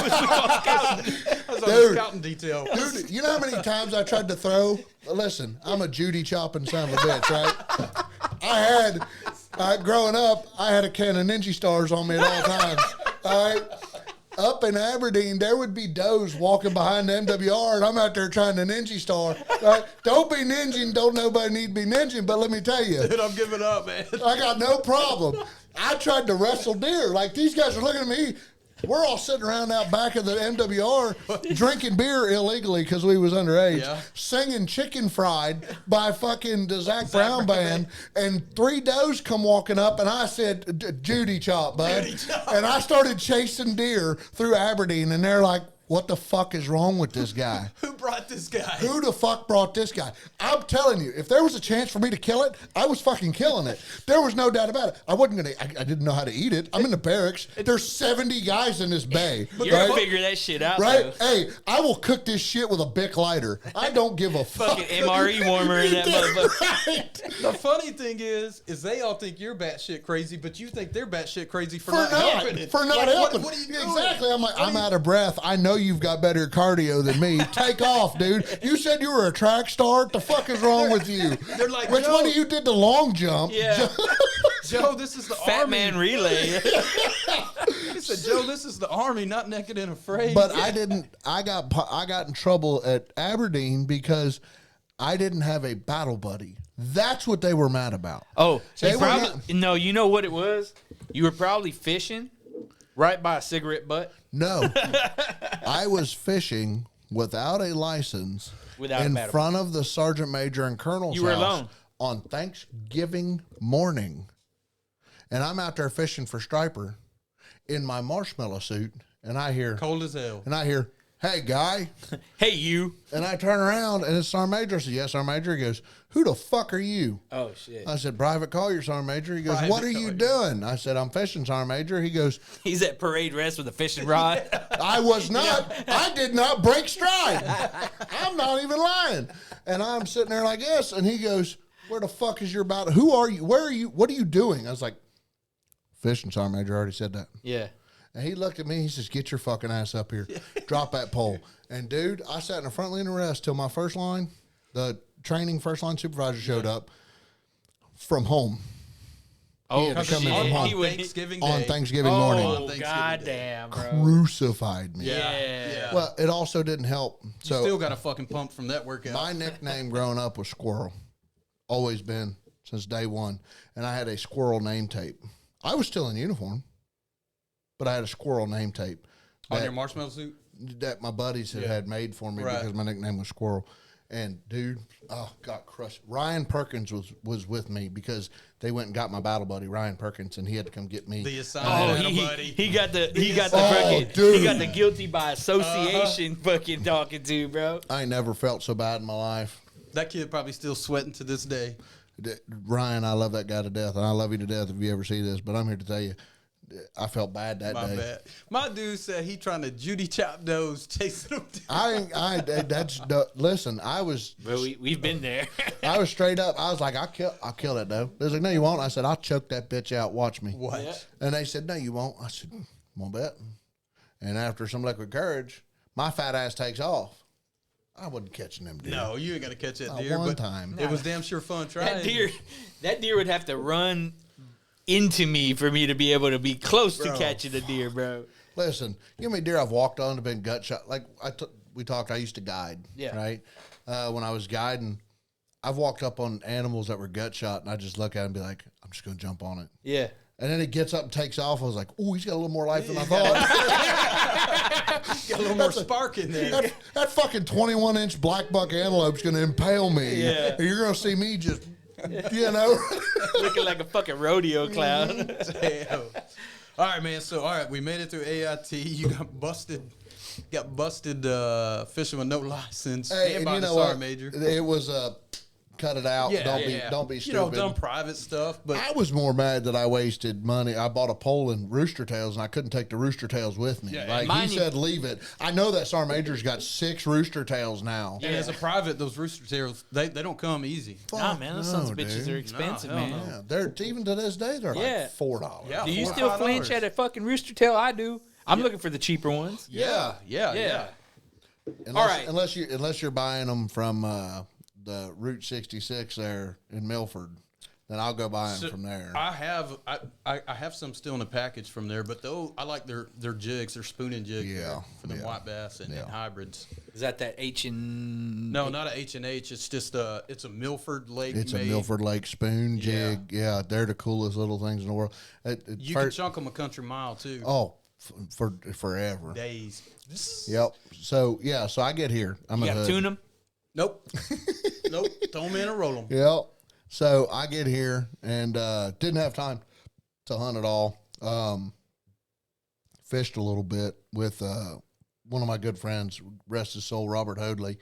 on the scouting detail. dude. You know how many times I tried to throw? Listen, I'm a Judy chopping son of a bitch, right? Growing up, I had a can of Ninja Stars on me at all times. All right. Up in Aberdeen, there would be does walking behind the MWR, and I'm out there trying to ninja star. Right? Don't be ninjing. Don't nobody need to be ninjing. But let me tell you, Dude, I'm giving up, man. I got no problem. I tried to wrestle deer. Like, these guys are looking at me. We're all sitting around out back of the MWR drinking beer illegally because we was underage, singing Chicken Fried by fucking the Zach Brown Band, and 3 does come walking up, and I said, Judy chop, bud. And I started chasing deer through Aberdeen, and they're like, what the fuck is wrong with this guy? Who brought this guy? Who the fuck brought this guy? I'm telling you, if there was a chance for me to kill it, I was fucking killing it. There was no doubt about it. I wasn't gonna. I didn't know how to eat it. I'm in the barracks. There's 70 guys in this bay. You're gonna figure that shit out, right? though. Hey, I will cook this shit with a Bic lighter. I don't give a fuck. Fucking MRE warmer in that motherfucker. Right. The funny thing is they all think you're batshit crazy, but you think they're batshit crazy for For not helping it. For not Like, helping. What are you doing? Exactly. I'm like, I'm out of breath. I know you've got better cardio than me. Take off, dude. You said you were a track star. What the fuck is wrong with you? They're like, which Joe, one of you did the long jump? Yeah. Joe, this is the Fat army. man relay. He said, Joe, this is the army, not naked and afraid. But I didn't. I got in trouble at Aberdeen because I didn't have a battle buddy. That's what they were mad about. Oh, They you were probably, no, you know what it was? You were probably fishing right by a cigarette butt. No, I was fishing without a license Without a in battle front of the sergeant major and colonel's You were house alone. on Thanksgiving morning, and I'm out there fishing for striper in my marshmallow suit, and I hear, Cold as hell. "Hey guy," Hey, you. and I turn around and it's Sergeant Major. I said, "Yes, Sergeant Major." He goes, "Who the fuck are you?" Oh, shit. I said, "Private Collier, Sergeant Major." He goes, Private "What are you Collier. doing?" I said, "I'm fishing, Sergeant Major." He goes, He's at parade rest with a fishing rod. I was not. I did not break stride. I'm not even lying. And I'm sitting there like this, and he goes, "Where the fuck is your battle? Who are you? Where are you? What are you doing?" I was like, "Fishing, Sergeant Major." I already said that. Yeah. And he looked at me. He says, "Get your fucking ass up here. Drop that pole." And dude, I sat in the front line of rest till my first line, the training first line supervisor showed up from home. Oh, had to shit. come in from on home. Thanksgiving Day. On Thanksgiving morning. Oh, Thanksgiving goddamn, bro. Crucified me. Yeah. Well, it also didn't help. You So still got a fucking pump from that workout. my nickname growing up was Squirrel. Always been since day one. And I had a squirrel name tape. I was still in uniform, but I had a squirrel name tape On that, your marshmallow suit? that my buddies had made for me Right. because my nickname was Squirrel. And dude, got crushed. Ryan Perkins was with me because they went and got my battle buddy Ryan Perkins, and he had to come get me. The Oh, assignment buddy. he got the Oh, fucking dude. he got the guilty by association fucking talking to, bro. I ain't never felt so bad in my life. That kid probably still sweating to this day. Ryan, I love that guy to death, and I love you to death if you ever see this. But I'm here to tell you, I felt bad that My day. bad. My dude said he trying to Judy chop nose chasing him down. Listen, I was Bro, we've been there. I was straight up. I was like, I'll kill it though. They was like, no, you won't. I said, I'll choke that bitch out. Watch me. What? Yeah. And they said, no, you won't. I said, won't bet. And after some liquid courage, my fat ass takes off. I wasn't catching them deer. No, you ain't got to catch that Not deer. one but time. It was damn sure fun trying. that deer would have to run into me for me to be able to be close to Bro. catching a deer, bro. Listen, you know how many deer I've walked on have been gut shot. Like we talked, I used to guide. Yeah. Right. When I was guiding, I've walked up on animals that were gut shot, and I just look at it and be like, I'm just gonna jump on it. Yeah. And then it gets up and takes off. I was like, oh, he's got a little more life than I thought. Got a little more spark in there. That fucking 21-inch black buck antelope's going to impale me. Yeah. And you're going to see me just, you know. Looking like a fucking rodeo clown. Damn. All right, man. So, all right, we made it through AIT. You got busted fishing with no license. Hey, and and by you the know sergeant what? major. It was cut it out. Yeah, Don't be You know, stupid. done private stuff, but I was more mad that I wasted money. I bought a pole and rooster tails, and I couldn't take the rooster tails with me. Yeah, like mine he you- said, leave it. I know that Sergeant Major's got 6 rooster tails now. and as a private, those rooster tails, they don't come easy. Nah, man, those sons of no, bitches dude. are expensive, No, hell man. no. Yeah, they're even to this day they're Yeah. like $4. Yeah. Do you $4 or still $5. flinch at a fucking rooster tail? I do. I'm looking for the cheaper ones. Yeah. Unless, right. unless you're buying them from the Route 66 there in Milford, then I'll go buy them So, from there. I have some still in a package from there, but though I like their jigs, their spooning jigs Yeah, for the yeah. white bass and hybrids. Is that H and No, not a H&H. It's just it's a Milford Lake. It's made. a Milford Lake spoon jig. Yeah, they're the coolest little things in the world. You can chunk them a country mile too. Oh, for forever. Days. Yep. So I get here. I'm you a got to hood. tune them? Nope. Nope. Throw them in and roll them. Yep. So I get here and didn't have time to hunt at all. Fished a little bit with one of my good friends, rest his soul, Robert Hoadley.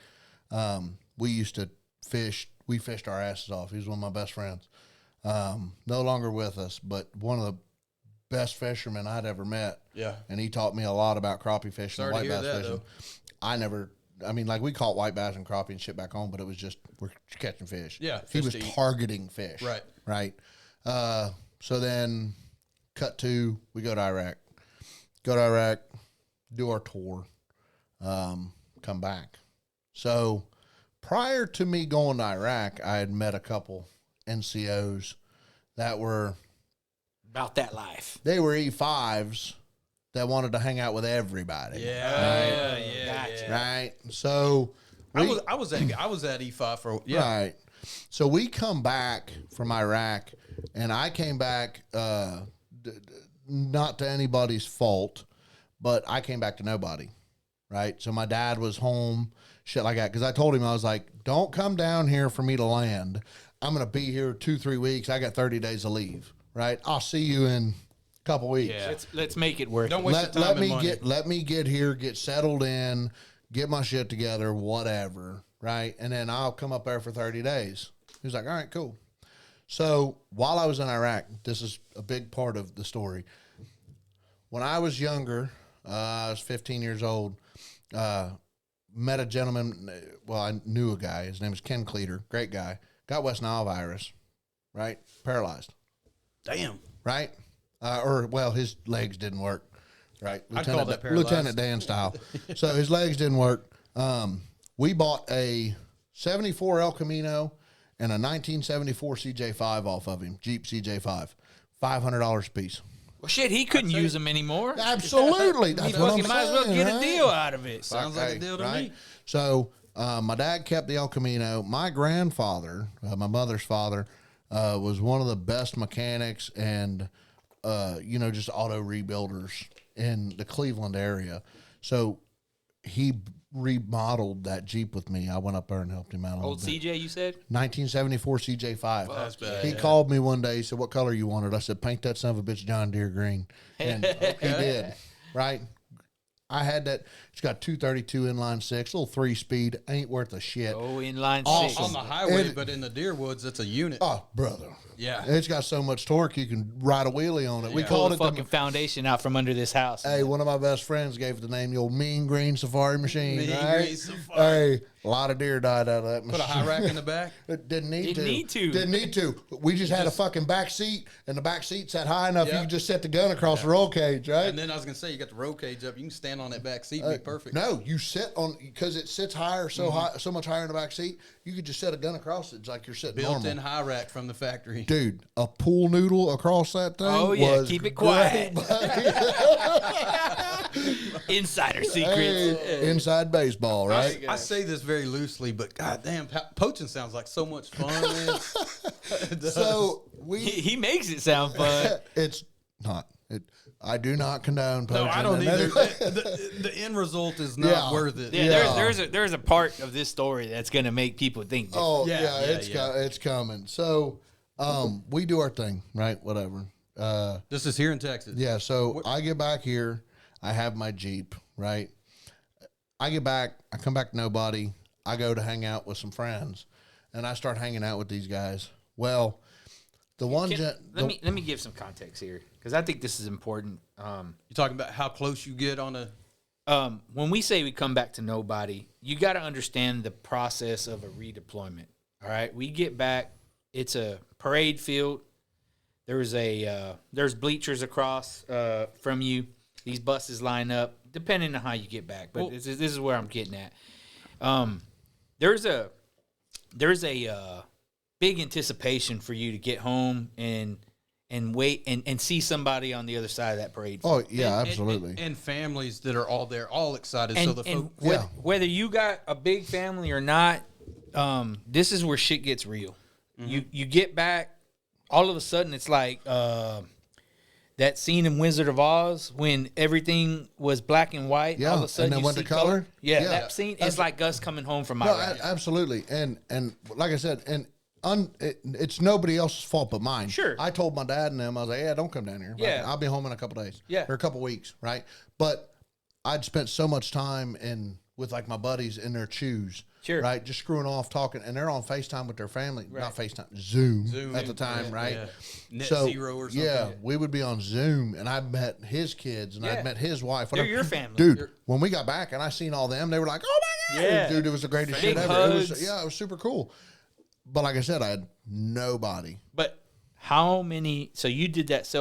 We used to fish. We fished our asses off. He was one of my best friends. No longer with us, but one of the best fishermen I'd ever met. Yeah. And he taught me a lot about crappie fishing, Sorry white to hear bass that, fishing. though. We caught white bass and crappie and shit back home, but it was just, we're catching fish. Yeah, He fish was to eat. targeting fish. Right. Right. So then cut to, we go to Iraq. Do our tour, come back. So prior to me going to Iraq, I had met a couple NCOs that were About that life. they were E5s that wanted to hang out with everybody. Yeah. Gotcha. Right. So I was at E5 for right. So we come back from Iraq, and I came back not to anybody's fault, but I came back to nobody. Right. So my dad was home, shit like that. Because I told him, I was like, don't come down here for me to land. I'm going to be here 2-3 weeks. I got 30 days of leave. Right. I'll see you in a couple weeks. Yeah. Let's make it work. Don't waste your time and money. Let me get here, get settled in, get my shit together, whatever, right? And then I'll come up there for 30 days. He was like, all right, cool. So while I was in Iraq, this is a big part of the story. When I was younger, I was 15 years old, met a gentleman, well, I knew a guy. His name was Ken Collier, great guy. Got West Nile virus, right? Paralyzed. Damn. Right? His legs didn't work. Right? I'd call that paralyzed. Lieutenant Dan style. So his legs didn't work. We bought a 74 El Camino and a 1974 CJ5 off of him, Jeep CJ5, $500 a piece. Well, shit, he couldn't use them anymore. Absolutely. That's He what fucking I'm might as well saying, get a right? deal out of it. Sounds like a deal to me. So my dad kept the El Camino. My grandfather, my mother's father, was one of the best mechanics and, just auto rebuilders in the Cleveland area. So he remodeled that Jeep with me. I went up there and helped him out a little Old bit. CJ, you said? 1974 CJ5. That's bad. He called me one day. He said, what color you wanted? I said, paint that son of a bitch John Deere green. And he did, right? I had that. It's got 232 inline six, little 3-speed. Ain't worth a shit. Oh, inline Awesome. six. On the highway, And- but in the deer woods, it's a unit. Oh, brother. Yeah. It's got so much torque you can ride a wheelie on it. We Yeah. Pull called the it fucking foundation out from under this house. Hey, one of my best friends gave it the name the old Mean Green Safari Machine. Mean right? Green Safari. Hey, a lot of deer died out of that Put machine. a high rack in the back. It didn't need Didn't to. need to. Didn't need to. We just had a fucking back seat, and the back seat sat high enough you Yeah. could just set the gun across the roll cage, right? And then I was going to say, you got the roll cage up. You can stand on that back seat and be perfect. No, you sit on because it sits higher, so high, so much higher in the back seat. You could just set a gun across it, it's like you're sitting Built-in normal. high rack from the factory. Dude, a pool noodle across that thing. Oh, yeah, was keep it great, quiet. buddy. Insider secrets. Hey, inside baseball, right? I say this very loosely, but goddamn, poaching sounds like so much fun, man. It does. So He makes it sound fun. it's not. I do not condone poaching. no, I don't and either. that- The end result is not Yeah. worth it. Yeah, Yeah. there's a part of this story that's gonna make people think. Different. Oh Yeah, yeah, yeah, it's coming. So we do our thing, right? Whatever. This is here in Texas. Yeah. So I get back here. I have my Jeep, right? I get back. I come back to nobody. I go to hang out with some friends, and I start hanging out with these guys. Well, the one. Let me give some context here because I think this is important. You're talking about how close you get on a. When we say we come back to nobody, you got to understand the process of a redeployment. All right, we get back. It's a parade field. There's bleachers across from you. These buses line up depending on how you get back. But this is where I'm getting at. There's a big anticipation for you to get home and wait and see somebody on the other side of that parade field. Oh yeah, absolutely. And families that are all there, all excited. And, so the and folk, whether, whether you got a big family or not, this is where shit gets real. You get back, all of a sudden it's like that scene in Wizard of Oz when everything was black and white. Yeah, all of a sudden and then you went see to color? Yeah, Yeah. that scene. It's like us coming home from No, Iraq. absolutely. And like I said, it's nobody else's fault but mine. Sure. I told my dad and them, I was like, yeah, don't come down here. Yeah. I'll be home in a couple days. Yeah. Or a couple weeks, right? But I'd spent so much time with like my buddies in their chews. Sure. Right. Just screwing off, talking, and they're on FaceTime with their family. Right. Not FaceTime, Zoom at the time, right? Yeah. Net so, zero or something. Yeah, we would be on Zoom, and I met his kids, and I met his wife. They're your family. Dude, when we got back and I seen all them, they were like, oh my God. Yeah. Dude, it was the greatest Big shit ever. hugs. It was super cool. But like I said, I had nobody. But how many? So you did that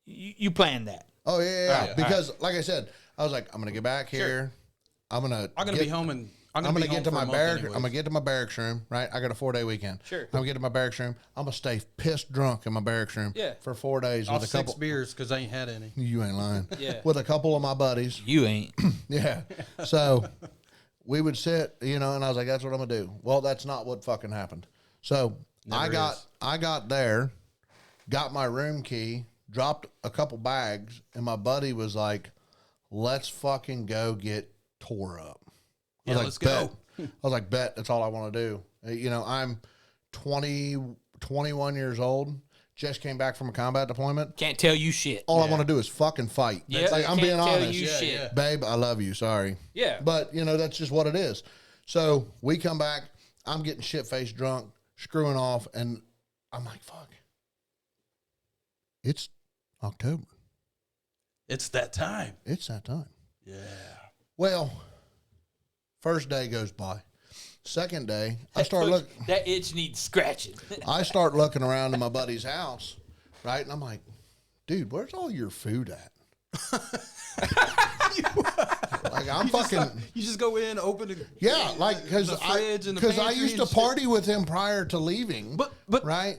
you planned that. Oh, yeah. Right, because, like I said, I was like, I'm going to get back here. Sure. I'm gonna be home and I'm gonna be get to home my for a month barrack. anyways. I'm gonna get to my barracks room. Right, I got a 4-day weekend. Sure. I'm gonna get to my barracks room. I'm gonna stay pissed drunk in my barracks room. Yeah. For 4 days Off with a couple 6 beers because I ain't had any. You ain't lying. Yeah. With a couple of my buddies. You ain't. Yeah. So we would sit, and I was like, that's what I'm gonna do. Well, that's not what fucking happened. So I got there, got my room key, dropped a couple bags, and my buddy was like, let's fucking go get tore up. I was like, let's go. I was like, bet, that's all I want to do. I'm 21 years old, just came back from a combat deployment. Can't tell you shit. All I want to do is fucking fight. Yeah, Like, I'm can't being tell honest. you shit. Babe, I love you. Sorry. Yeah. But, that's just what it is. So we come back. I'm getting shit-faced drunk, screwing off, and I'm like, fuck. It's October. It's that time. It's that time. Yeah. Well, first day goes by. Second day, I start looking. That itch needs scratching. I start looking around in my buddy's house, right? And I'm like, dude, where's all your food at? Like I'm You just go in, open the because the fridge and the I pantry used to and shit. party with him prior to leaving. But right,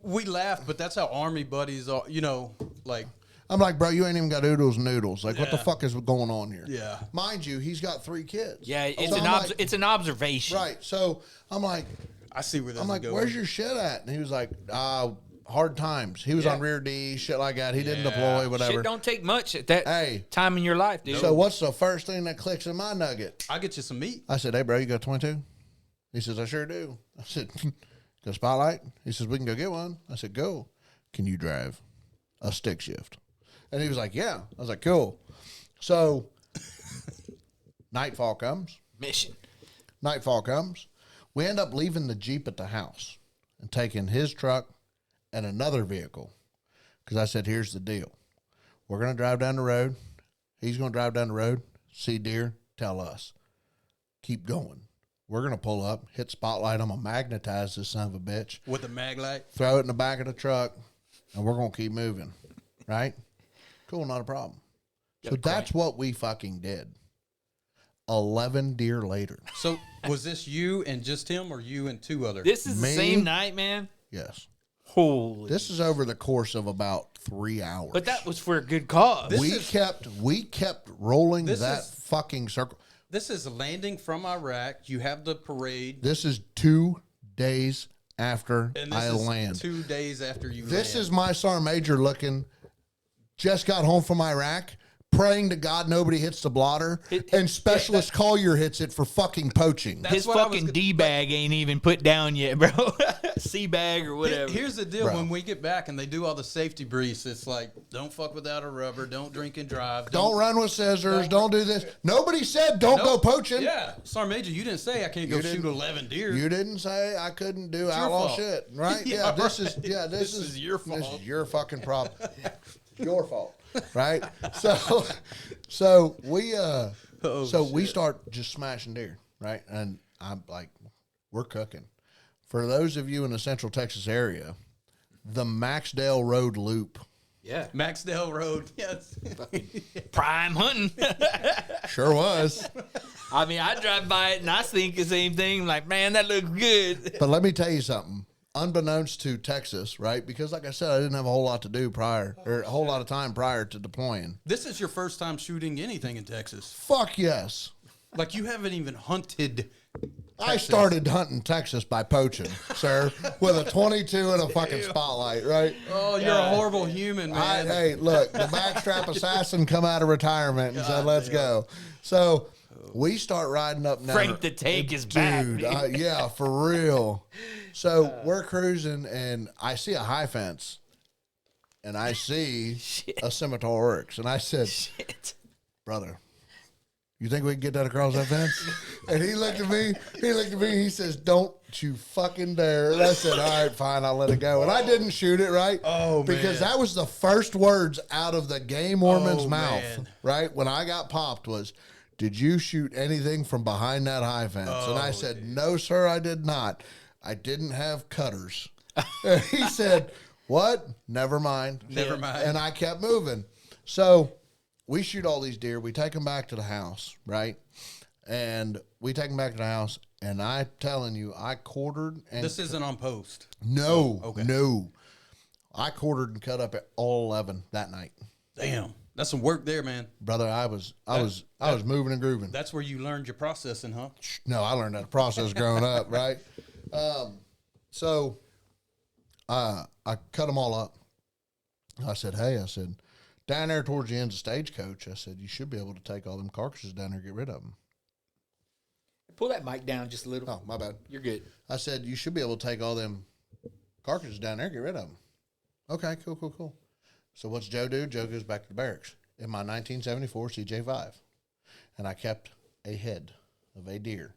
we laugh, but that's how army buddies are. Like I'm like, bro, you ain't even got oodles and noodles. Like, what the fuck is going on here? Yeah. Mind you, he's got 3 kids. Yeah, it's So it's an observation. Right. So I'm like, I see where this is going. where's your shit at? And he was like, hard times. He was on rear D, shit like that. He didn't deploy, whatever. Shit don't take much at that time in your life, dude. So what's the first thing that clicks in my nugget? I'll get you some meat. I said, hey, bro, you got 22? He says, I sure do. I said, go Spotlight? He says, we can go get one. I said, go. Can you drive a stick shift? And he was like, yeah. I was like, cool. So nightfall comes. Mission. Nightfall comes. We end up leaving the Jeep at the house and taking his truck and another vehicle. Because I said, here's the deal. We're going to drive down the road. He's going to drive down the road, see deer, tell us. Keep going. We're going to pull up, hit Spotlight. I'm going to magnetize this son of a bitch. With the mag light? Throw it in the back of the truck, and we're going to keep moving. Right? Cool, not a problem. So that's what we fucking did. 11 deer later. So was this you and just him or you and 2 others? This is the same night, man? Yes. Holy. This is over the course of about 3 hours. But that was for a good cause. We kept rolling fucking circle. This is landing from Iraq. You have the parade. This is 2 days after And this I is land. 2 days after you This land. is my Sergeant Major looking, just got home from Iraq, praying to God nobody hits the blotter, and Specialist Collier hits it for fucking poaching. His fucking D-bag ain't even put down yet, bro. C-bag or whatever. Here's the deal. Bro. When we get back and they do all the safety briefs, it's like, don't fuck without a rubber, don't drink and drive. Don't run with scissors, don't do this. Nobody said don't go poaching. Yeah. Sergeant Major, you didn't say I can't go shoot 11 deer. You didn't say I couldn't do outlaw shit, right? Yeah, this right. is your fault. This is your fucking problem. Your fault, right? So we we start just smashing deer, right? And I'm like, we're cooking. For those of you in the Central Texas area, the Maxdale Road Loop. Yeah. Maxdale Road. Yes. Prime hunting. Sure was. I mean, I drive by it and I think the same thing. Like, man, that looks good. But let me tell you something. Unbeknownst to Texas, right? Because like I said, I didn't have a whole lot to do a whole lot of time prior to deploying. This is your first time shooting anything in Texas. Fuck yes. Like you haven't even hunted. I started hunting Texas by poaching, sir, with a 22 and a fucking Spotlight, right? Oh, you're a horrible human, man. Hey, look, the backstrap assassin come out of retirement and said, let's go. So we start riding up now. Frank the Tank is back. Dude, yeah, for real. So we're cruising, and I see a high fence, and I see a scimitar oryx. And I said, brother, You think we can get that across that fence? And he looked at me. He says, don't you fucking dare. And I said, all right, fine, I'll let it go. And I didn't shoot it, right? Oh, because man. that was the first words out of the game warden's mouth, man. right? When I got popped was, did you shoot anything from behind that high fence? And I said, no, sir, I did not. I didn't have cutters. And he said, what? Never mind. Never mind. And I kept moving. So we shoot all these deer. We take them back to the house, right? And we take them back to the house. And I'm telling you, I quartered. And This isn't on post. No, okay. no. I quartered and cut up at all 11 that night. Damn. That's some work there, man. Brother, I was moving and grooving. That's where you learned your processing, huh? No, I learned that process growing up, right? So I cut them all up. I said, hey, down there towards the end of Stagecoach, I said, you should be able to take all them carcasses down there and get rid of them. Pull that mic down just a little. Oh, my bad. You're good. I said, you should be able to take all them carcasses down there and get rid of them. Okay, cool. So what's Joe do? Joe goes back to the barracks in my 1974 CJ5. And I kept a head of a deer.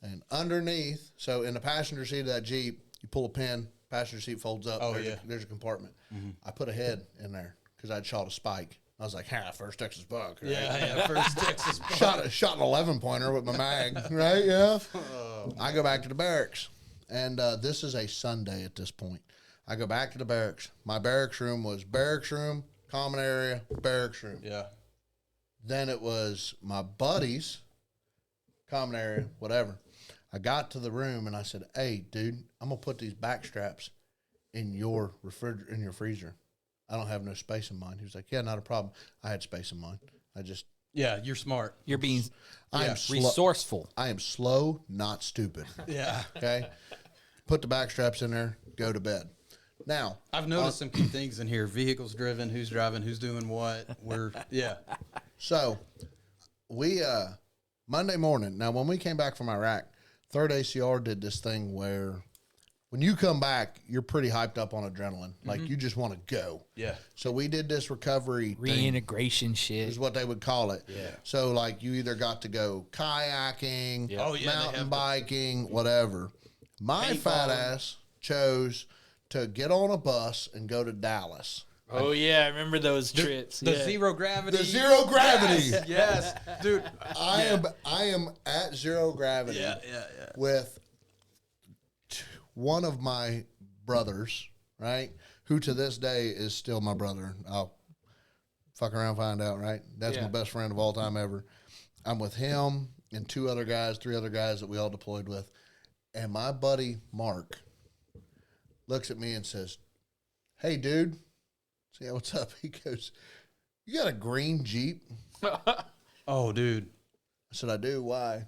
And underneath, so in the passenger seat of that Jeep, you pull a pin, passenger seat folds up. Oh, there's a compartment. Mm-hmm. I put a head in there because I'd shot a spike. I was like, first Texas buck. Right? Yeah, first Texas buck. Shot an 11-pointer with my mag, right? Yeah. Oh, I go back to the barracks. And this is a Sunday at this point. I go back to the barracks. My barracks room was barracks room, common area, barracks room. Yeah. Then it was my buddies, common area, whatever. I got to the room and I said, hey, dude, I'm going to put these back straps in your in your freezer. I don't have no space in mine. He was like, yeah, not a problem. I had space in mine. Yeah, you're smart. You're being I'm resourceful. I am slow, not stupid. Yeah. Okay? Put the back straps in there, go to bed. Now, I've noticed some key things in here. Vehicles driven, who's driving, who's doing what. So, we, Monday morning, now when we came back from Iraq, 3rd ACR did this thing where when you come back, you're pretty hyped up on adrenaline. Like, you just want to go. Yeah. So, we did this recovery Reintegration shit. is what they would call it. Yeah. So, like, you either got to go kayaking, mountain biking, whatever. My fat ass chose to get on a bus and go to Dallas. Oh, yeah. I remember those trips. The zero gravity. The zero gravity. Yes. Dude. I am at zero gravity Yeah. with one of my brothers, right? Who to this day is still my brother. I'll fuck around and find out, right? That's my best friend of all time ever. I'm with him and 3 other guys that we all deployed with. And my buddy, Mark, looks at me and says, hey, dude. So, yeah, what's up? He goes, you got a green Jeep? Oh, dude. I said, I do. Why?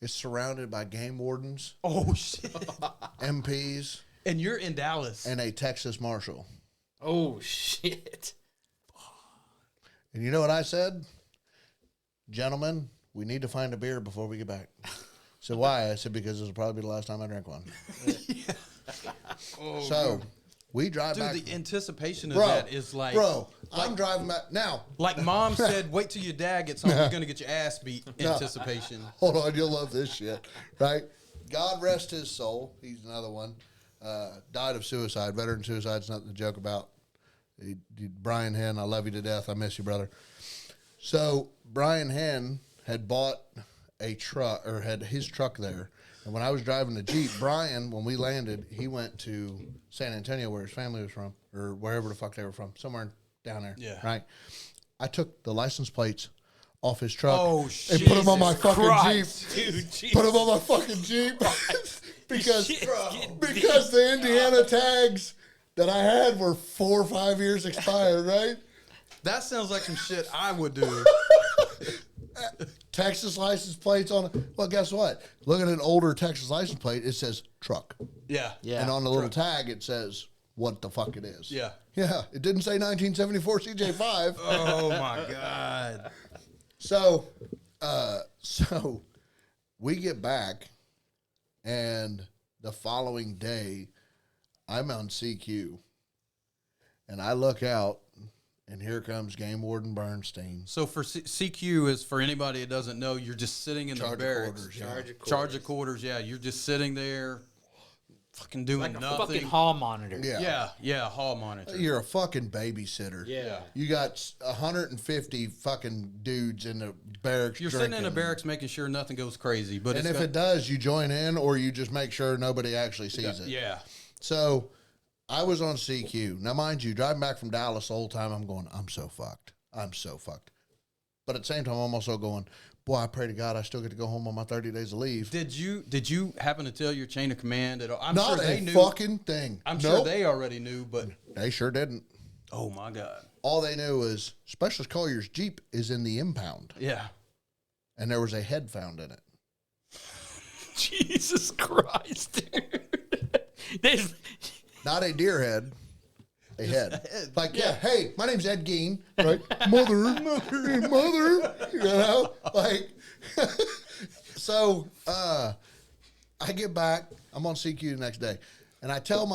It's surrounded by game wardens, Oh, shit. MPs, And you're in Dallas. and a Texas Marshal. Oh, shit. And you know what I said? Gentlemen, we need to find a beer before we get back. So why? I said, because this will probably be the last time I drink one. So we drive Dude, back. the anticipation of that is like... I'm driving back. Now, Like mom said, wait till your dad gets home. You're going to get your ass beat. Anticipation. hold on, you'll love this shit, right? God rest his soul. He's another one. Died of suicide. Veteran suicide's nothing to joke about. Brian Henn, I love you to death. I miss you, brother. So Brian Henn had bought a truck, or had his truck there. And when I was driving the Jeep, Brian, when we landed, he went to San Antonio, where his family was from, or wherever the fuck they were from, somewhere down there. Yeah. Right? I took the license plates off his truck and put them on my fucking Christ, Jeep. dude, Jesus. Put them on my fucking Jeep. because the Indiana tags that I had were 4 or 5 years expired, right? That sounds like some shit I would do. Texas license plates on it. Well, guess what? Look at an older Texas license plate. It says truck. Yeah. And on the little tag, it says what the fuck it is. Yeah. Yeah. It didn't say 1974 CJ5. Oh, my God. So we get back, and the following day, I'm on CQ, and I look out, and here comes Game Warden Bernstein. So for CQ is for anybody that doesn't know, you're just sitting in the barracks. Charge of quarters. Yeah, you're just sitting there, fucking doing Like a nothing. fucking hall monitor. Yeah, hall monitor. You're a fucking babysitter. Yeah. You got 150 fucking dudes in the barracks. You're drinking. sitting in the barracks making sure nothing goes crazy. But And if it does, you join in or you just make sure nobody actually sees it. Yeah. So I was on CQ. Now, mind you, driving back from Dallas the whole time, I'm going, I'm so fucked. I'm so fucked. But at the same time, I'm also going, boy, I pray to God I still get to go home on my 30 days of leave. Did you happen to tell your chain of command at all? I'm Not sure they a knew. fucking thing. I'm Nope. sure they already knew, but They sure didn't. oh my God. All they knew is Specialist Collier's Jeep is in the impound, Yeah. and there was a head found in it. Jesus Christ, dude. There's, Not a deer head, a head. Like, yeah, hey, my name's Ed Gein, right? mother, you know? Like, so I get back, I'm on CQ the next day, and I tell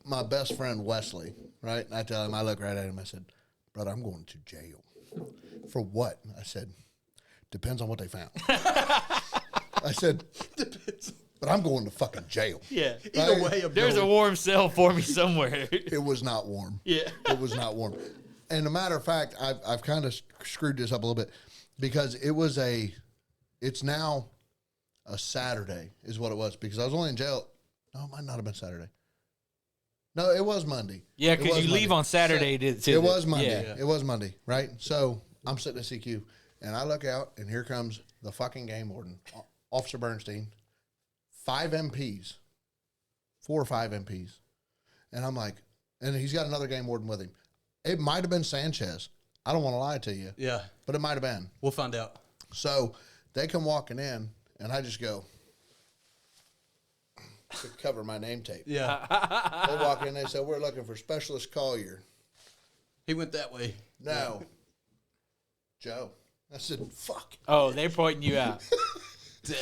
my best friend Wesley, right? And I tell him, I look right at him, I said, brother, I'm going to jail. For what? I said, depends on what they found. I said, but I'm going to fucking jail. yeah. Either way, There's a warm cell for me somewhere. It was not warm. Yeah. It was not warm. And a matter of fact, I've kind of screwed this up a little bit because it's now a Saturday is what it was because I was only in jail. No, it might not have been Saturday. No, it was Monday. Yeah, It because was you leave Monday. on Saturday to It was Monday. Yeah. It was Monday, right? So I'm sitting at CQ, and I look out, and here comes the fucking game warden, Officer Bernstein, 5 MPs, 4 or 5 MPs. And I'm like, and he's got another game warden with him. It might have been Sanchez. I don't want to lie to you, Yeah. but it might have been. We'll find out. So they come walking in, and I just go, to cover my name tape. Yeah. They walk in, they said, we're looking for Specialist Collier. He went that way. No. Joe. I said, fuck. Oh, they're pointing you out. Damn.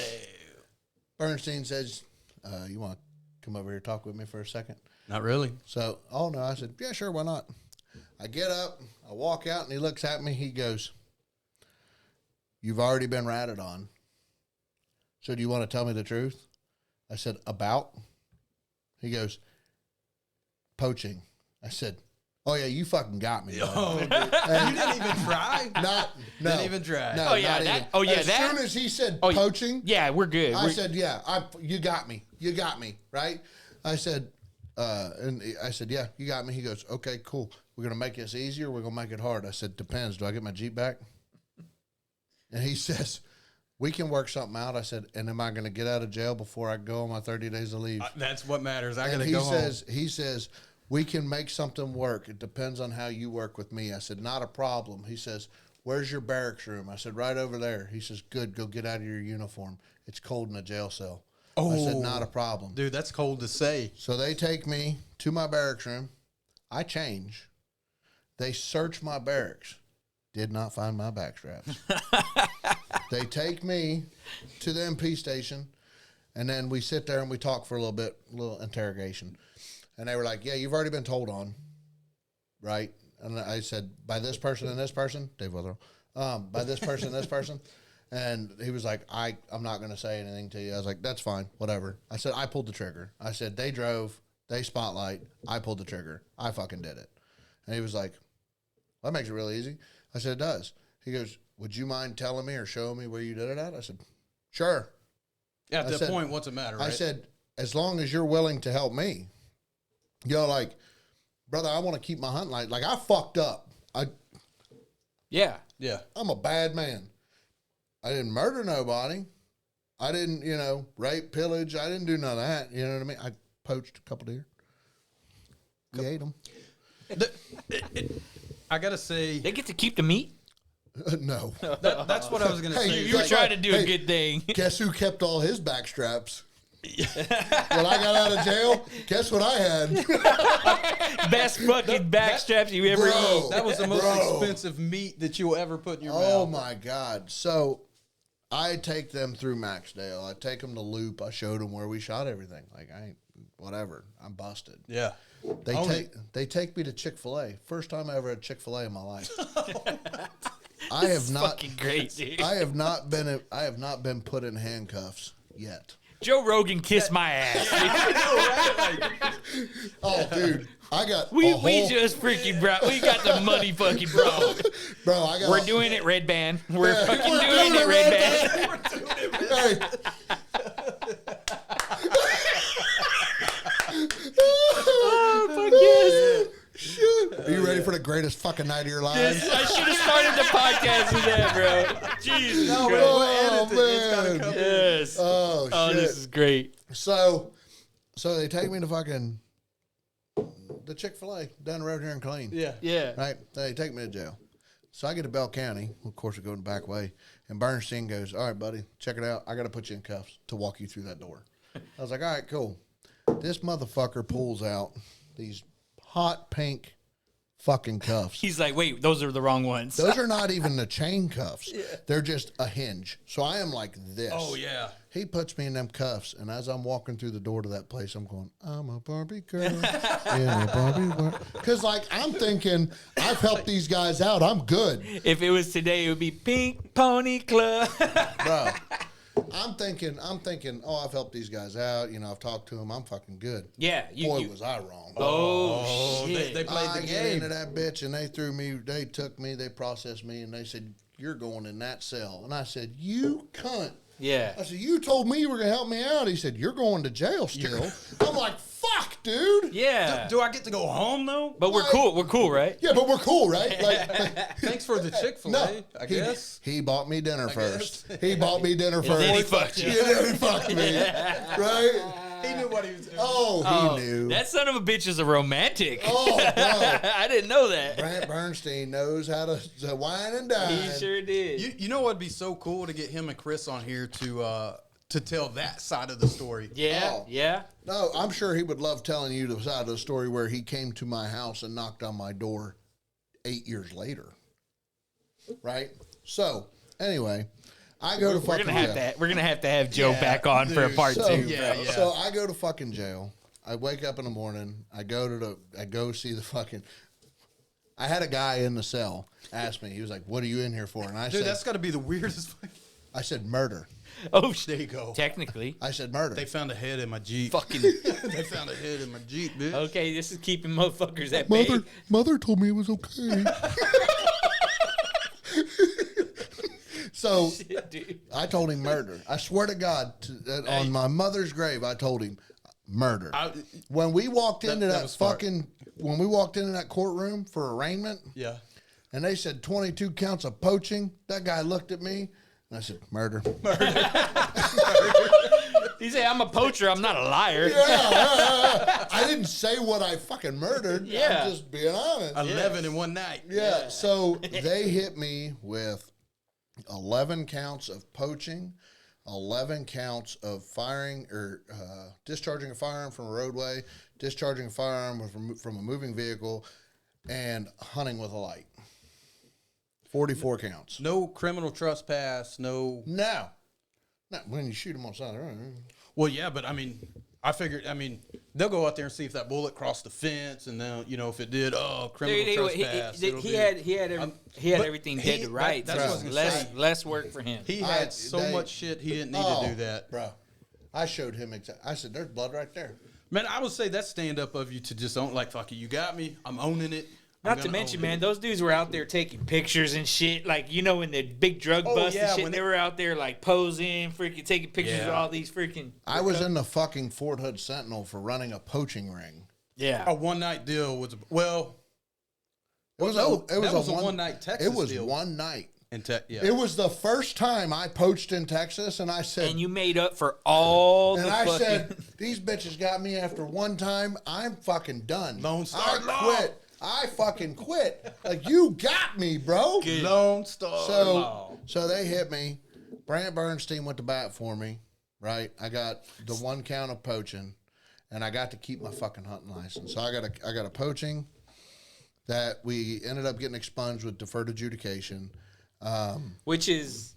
Bernstein says, you want to come over here and talk with me for a second? Not really. So, oh no, I said, yeah, sure, why not? I get up, I walk out, and he looks at me, he goes, you've already been ratted on. So do you want to tell me the truth? I said, about? He goes, poaching. I said, oh yeah, you fucking got me. Oh, you didn't even try? No. Didn't even try. No, Oh, yeah, not that- even. oh, yeah, as that- soon as he said Oh, poaching, Yeah, we're good. I said, yeah, you got me. You got me, right? I said, and I said, yeah, you got me. He goes, okay, cool. We're going to make this easier. We're going to make it hard. I said, depends. Do I get my Jeep back? And he says, we can work something out. I said, and am I going to get out of jail before I go on my 30 days of leave? That's what matters. I got to And go home. he says, we can make something work. It depends on how you work with me. I said, not a problem. He says, where's your barracks room? I said, right over there. He says, good, go get out of your uniform. It's cold in a jail cell. I said, not a problem. Dude, that's cold to say. So they take me to my barracks room. I change. They search my barracks. Did not find my backstraps. They take me to the MP station, and then we sit there and we talk for a little interrogation. And they were like, yeah, you've already been told on, right? And I said, by this person and this person, Dave Wetherill, by this person and this person. And he was like, I'm not going to say anything to you. I was like, that's fine, whatever. I said, I pulled the trigger. I said, they drove, they spotlight, I pulled the trigger. I fucking did it. And he was like, well, that makes it really easy. I said, it does. He goes, would you mind telling me or showing me where you did it at? I said, sure. At I that said- point, what's the matter, right? I said, as long as you're willing to help me. Like, brother, I want to keep my hunting light. Like, I fucked up. Yeah. Yeah. I'm a bad man. I didn't murder nobody. I didn't, rape, pillage. I didn't do none of that. You know what I mean? I poached a couple deer. We ate them. I got to say, They get to keep the meat. No. that's what I was going to Hey, say. You were like, trying to do a hey, good thing. Guess who kept all his backstraps? When I got out of jail, guess what I had? Best fucking backstraps you ever Bro. eat. That was the most Bro. expensive meat that you'll ever put in your Oh mouth. my God. So I take them through Maxdale. I take them to Loop. I showed them where we shot everything. Like, whatever. I'm busted. Yeah. They take me to Chick-fil-A. First time I ever had Chick-fil-A in my life. I have not fucking great, dude. I have not been put in handcuffs yet. Joe Rogan kissed my ass. Oh, dude, I got We just freaking bro. We got the money, fucking bro. bro. We're doing it, Red Band. We're fucking doing it, Red Band. Hey. Oh, fuck yes. Shit. Are you ready for the greatest fucking night of your lives? Yes, I should have started the podcast with that, bro. Jesus No, Christ. Oh, it's gotta man. come in. Yes. Oh, Oh, shit. this is great. So they take me to fucking the Chick-fil-A down the road here in Killeen. Yeah. Yeah. Right? They take me to jail. So I get to Bell County. Of course, I go the back way. And Bernstein goes, all right, buddy, check it out. I got to put you in cuffs to walk you through that door. I was like, all right, cool. This motherfucker pulls out these hot pink fucking cuffs. He's like, wait, those are the wrong ones. Those are not even the chain cuffs. They're just a hinge. So I am like this. Oh yeah. He puts me in them cuffs, and as I'm walking through the door to that place, I'm going, I'm a Barbie girl in a Barbie world. Because, like, I'm thinking, I've helped these guys out. I'm good. If it was today, it would be Pink Pony Club. Bro, I'm thinking, oh, I've helped these guys out. You know, I've talked to them. I'm fucking good. Yeah. Boy, was I wrong. Oh, They shit. played I the get game. into that bitch, and they took me, they processed me, and they said, you're going in that cell. And I said, you cunt. Yeah. I said, you told me you were going to help me out. He said, you're going to jail still. I'm like, fuck, dude. Yeah. Do I get to go home though? But we're cool. We're cool, right? Yeah, but we're cool, right? Like, Thanks for the Chick-fil-A, no, I guess. He bought me dinner guess. first. He bought me dinner first. then he fucked you. Yeah, then he fucked me. Right? He knew what he was doing. Oh, he knew. That son of a bitch is a romantic. Oh, bro. I didn't know that. Brant Bernstein knows how to wine and dine. He sure did. You know what'd be so cool to get him and Chris on here to tell that side of the story. Yeah. Oh. Yeah. No, I'm sure he would love telling you the side of the story where he came to my house and knocked on my door 8 years later. Right? So, anyway, I go to fucking jail. We're gonna have to have Joe back on for a part So, two. Yeah, yeah. So I go to fucking jail. I wake up in the morning. I go see the fucking. I had a guy in the cell ask me. He was like, "What are you in here for?" And I Dude, said, that's got to be the weirdest. "I said murder." Oh, There you go. technically. I said murder. They found a head in my Jeep. Fucking. They found a head in my Jeep, bitch. Okay, this is keeping motherfuckers at bay. Mother told me it was okay. So Shit, dude. I told him murder. I swear to God, on my mother's grave, I told him murder. When we walked into that that was smart. when we walked into that courtroom for arraignment, Yeah. and they said 22 counts of poaching, that guy looked at me and I said, murder. He said, "I'm a poacher. I'm not a liar." Yeah, I didn't say what I fucking murdered. Yeah. I'm just being honest. 11 in one night. Yeah. So they hit me with 11 counts of poaching, 11 counts of firing or discharging a firearm from a roadway, discharging a firearm from a moving vehicle, and hunting with a light. 44 counts. No criminal trespass. No. No. When you shoot them on the side of the road. Well, yeah, but I mean, I figured. I mean, they'll go out there and see if that bullet crossed the fence, and then if it did, criminal trespass. He had everything dead to rights. That's what I was gonna say. Less work for him. He had so much shit he didn't need to do that. Bro. I showed him I said, there's blood right there. Man, I would say that's stand up of you to just own, like, fuck it, you got me, I'm owning it. Not to mention, man, those dudes were out there taking pictures and shit. Like, in the big drug bust and shit, when they were out there, like, posing, freaking taking pictures of Yeah. all these freaking... I was in the fucking Fort Hood Sentinel for running a poaching ring. Yeah. A one night deal was, It was a one night Texas It was deal. one night. Yeah. It was the first time I poached in Texas, and I said, And you made up for all the and I fucking... said, these bitches got me after one time. I'm fucking done. Lone Star I Law. quit. I fucking quit. Like, you got me, bro. Lone Star Law. So they hit me. Brant Bernstein went to bat for me, right? I got the one count of poaching, and I got to keep my fucking hunting license. So I got a poaching that we ended up getting expunged with deferred adjudication. Which is...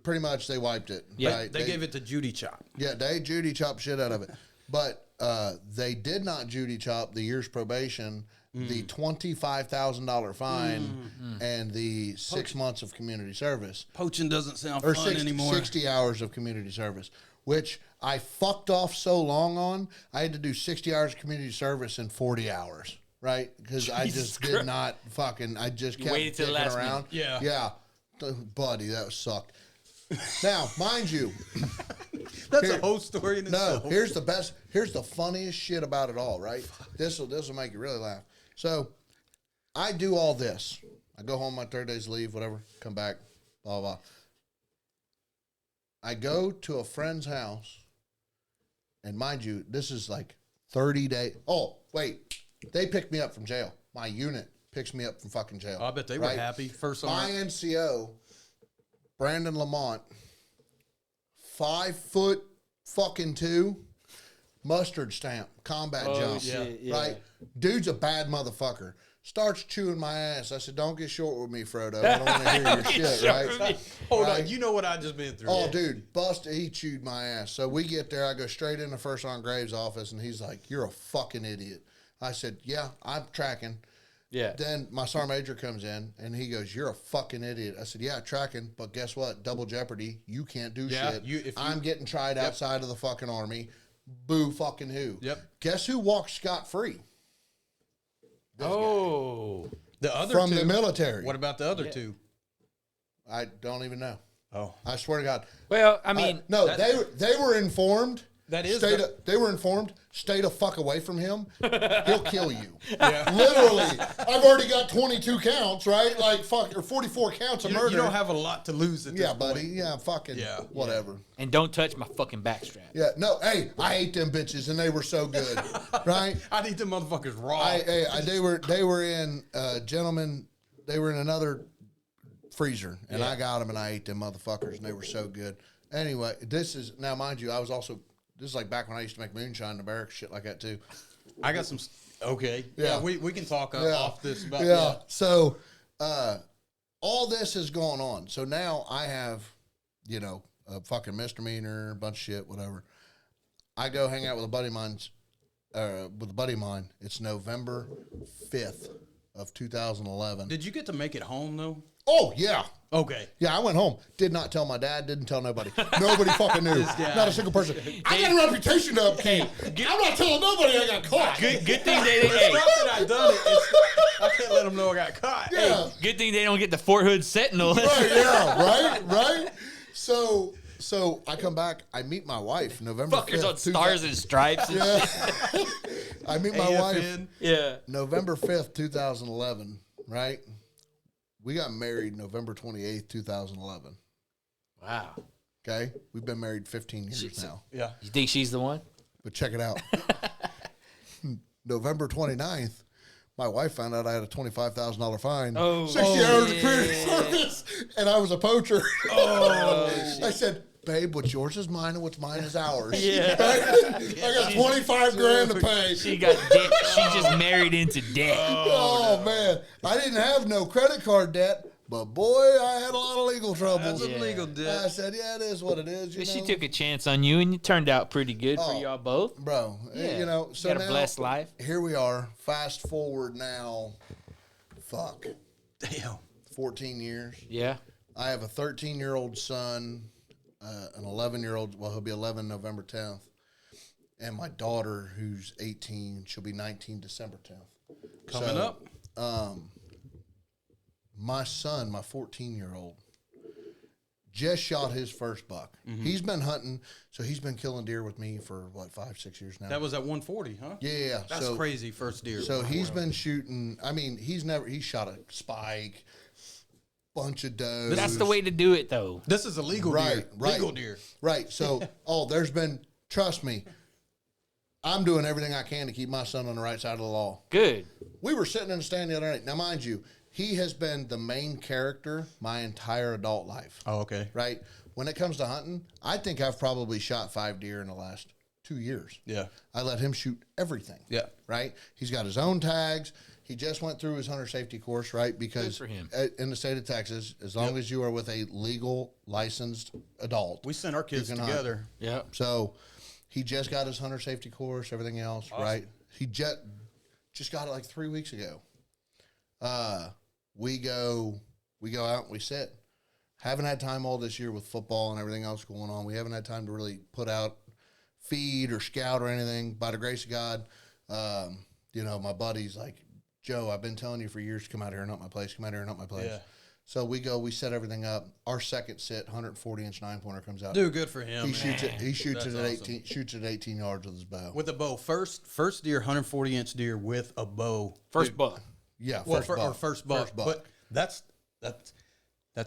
Pretty much they wiped it. Yeah, right? They gave it to Judy Chop. Yeah, they Judy chopped shit out of it. But they did not Judy chop the year's probation, the $25,000 fine, and the 6 months of community service. Poaching doesn't sound Or fun anymore. 60 hours of community service, which I fucked off so long on. I had to do 60 hours of community service in 40 hours, right? Because I just did not fucking, I just kept waited till the kicking last around. minute. Yeah. Buddy, that sucked. Now, mind you, That's a whole story in no, itself. here's the funniest shit about it all, right? This will make you really laugh. So, I do all this. I go home my 30 days leave, whatever, come back, blah, blah. I go to a friend's house, and mind you, this is like 30 days. Oh, wait. They picked me up from jail. My unit picks me up from fucking jail. I bet they were happy. First summer. My NCO, Brandon Lamont, 5'2", mustard stamp, combat jump. Shit, yeah. Right? Dude's a bad motherfucker. Starts chewing my ass. I said, don't get short with me, Frodo. I don't want to hear your shit, right? Hold Right? on. You know what I just been through. Oh, dude, he chewed my ass. So we get there. I go straight into First Sergeant Graves' office, and he's like, you're a fucking idiot. I said, yeah, I'm tracking. Yeah. Then my sergeant major comes in, and he goes, you're a fucking idiot. I said, yeah, tracking, but guess what? Double jeopardy. You can't do shit. I'm getting tried outside of the fucking Army. Boo fucking who. Yep. Guess who walked scot-free? Oh. The other From two, the military. What about the other two? I don't even know. Oh. I swear to God. Well, I mean, No, they were informed. That is they were informed. Stay the fuck away from him. He'll kill you. Yeah. Literally, I've already got 22 counts, right? Like fuck, or 44 counts of murder. You don't have a lot to lose at this yeah, point. buddy. Yeah, fucking. Yeah. Whatever. and don't touch my fucking backstrap. Yeah. No. Hey, I ate them bitches, and they were so good, right? I need them motherfuckers raw. They were in gentlemen. They were in another freezer, and I got them, and I ate them motherfuckers, and they were so good. Anyway, this is now, mind you, this is like back when I used to make moonshine in the barracks, shit like that too. I got some. Okay. Yeah. We can talk off this about. Yeah. So, all this is going on. So now I have, a fucking misdemeanor, a bunch of shit, whatever. I go hang out with a buddy of mine. It's November 5th of 2011. Did you get to make it home though? Oh, yeah. Okay. Yeah, I went home. Did not tell my dad. Didn't tell nobody. Nobody fucking knew. guy. Not a single person. I got a reputation to upkeep. I'm not telling nobody I got caught. Good thing they didn't. It's not that I done it. I can't let them know I got caught. Yeah. Good thing they don't get the Fort Hood Sentinel. Right, yeah, right. So I come back. I meet my wife November 5th. Fuckers on Stars and Stripes. And Yeah. I meet my wife AFN. yeah. November 5th, 2011, right? We got married November 28th, 2011. Wow. Okay? We've been married 15 years now. Yeah. You think she's the one? But check it out. November 29th, my wife found out I had a $25,000 fine. Oh, 60 hours of community service, and I was a poacher. I said, babe, what's yours is mine, and what's mine is ours. Yeah. I got 25 grand to pay. She got debt. She just married into debt. Oh, man. I didn't have no credit card debt, but boy, I had a lot of legal troubles. That's a legal debt. I said, yeah, it is what it is. She took a chance on you, and it turned out pretty good for y'all both. Bro, Yeah. so Got a now, blessed life. here we are. Fast forward now, 14 years. Yeah. I have a 13-year-old son, an 11-year-old, well, he'll be 11 November 10th, and my daughter, who's 18, she'll be 19 December 10th. Coming up. My son, my 14-year-old, just shot his first buck. He's been hunting, so he's been killing deer with me for, 5-6 years now. That was at 140, huh? Yeah. That's crazy. First deer. So he's been shooting, he shot a spike, bunch of does. That's the way to do it, though. This is a legal deer. Legal deer. Right. So, trust me, I'm doing everything I can to keep my son on the right side of the law. Good. We were sitting in the stand the other night. Now, mind you, he has been the main character my entire adult life. Oh, okay. Right? When it comes to hunting, I think I've probably shot 5 deer in the last 2 years. Yeah. I let him shoot everything. Yeah. Right? He's got his own tags. He just went through his hunter safety course, right? Because Good for him. In the state of Texas, as long as you are with a legal, licensed adult, We sent our kids You can hunt. together. Yeah. so He just got his hunter safety course, everything else, Awesome. right? He just got it like 3 weeks ago. We go out and we sit. Haven't had time all this year with football and everything else going on. We haven't had time to really put out feed or scout or anything. By the grace of God, my buddy's like, Joe, I've been telling you for years to come out here and hunt my place. Come out here and hunt my place. Yeah. So we set everything up. Our second sit, 140-inch 9-pointer comes out. Dude, good for him. He shoots it. He shoots That's it at awesome. 18. Shoots it at 18 yards with his bow. With a bow. First deer, 140-inch deer with a bow. First Dude, buck. Yeah, first buck. But that's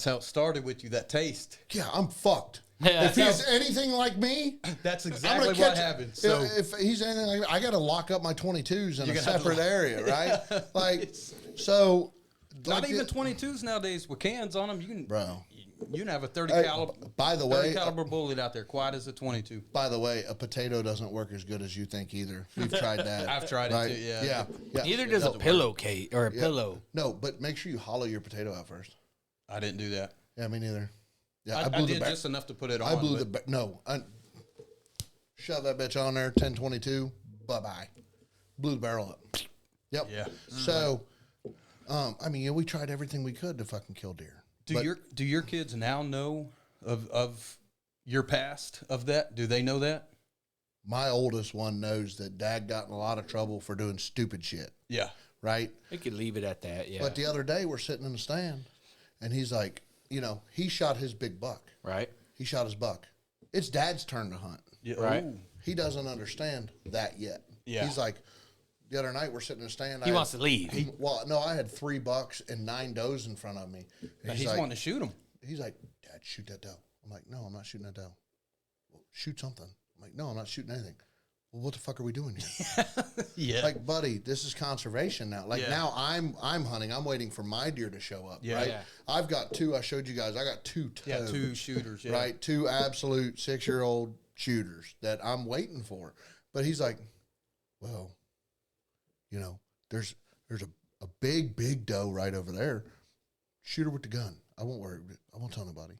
how it started with you. That taste. Yeah, I'm fucked. Yeah. If he's anything like me, That's I'm exactly gonna what catch happened. So So if he's anything like me, I got to lock up my 22s in You're a gonna have to separate lock- area, right? Like so. not like even it- 22s nowadays with cans on them. You can Bro. You can have a 30 Hey, caliber. by the 30 way, caliber bullet out there, quiet as a 22. By the way, a potato doesn't work as good as you think either. We've tried that. I've tried right? it too. Yeah. Yeah. Neither does a doesn't pillowcase or a Yeah. pillow. No, but make sure you hollow your potato out first. I didn't do that. Yeah, me neither. Yeah, I blew did the just enough to put it on. I blew but shove that bitch on there, 1022, bye-bye. Blew the barrel up. Yep. Yeah. So, we tried everything we could to fucking kill deer. Do your kids now know of your past of that? Do they know that? My oldest one knows that Dad got in a lot of trouble for doing stupid shit, Yeah. right? We could leave it at that. Yeah. But the other day, we're sitting in the stand, and he's like, he shot his big buck. right. He shot his buck. It's Dad's turn to hunt. Yeah. Right. Ooh. He doesn't understand that yet. Yeah. He's like, the other night we're sitting in the stand. He wants to leave. I had 3 bucks and 9 does in front of me. And He's like, wanting to shoot them. he's like, Dad, shoot that doe. I'm like, no, I'm not shooting that doe. Well, shoot something. I'm like, no, I'm not shooting anything. Well, what the fuck are we doing here? Yeah. Like, buddy, this is conservation now. Like Yeah. now I'm hunting. I'm waiting for my deer to show up. Yeah. Right. Yeah. I've got 2. I showed you guys. I got 2 toads. Yeah, 2 shooters. Yeah. Right. 2 absolute 6-year-old shooters that I'm waiting for. But he's like, well, there's a big doe right over there. Shoot her with the gun. I won't worry. I won't tell nobody.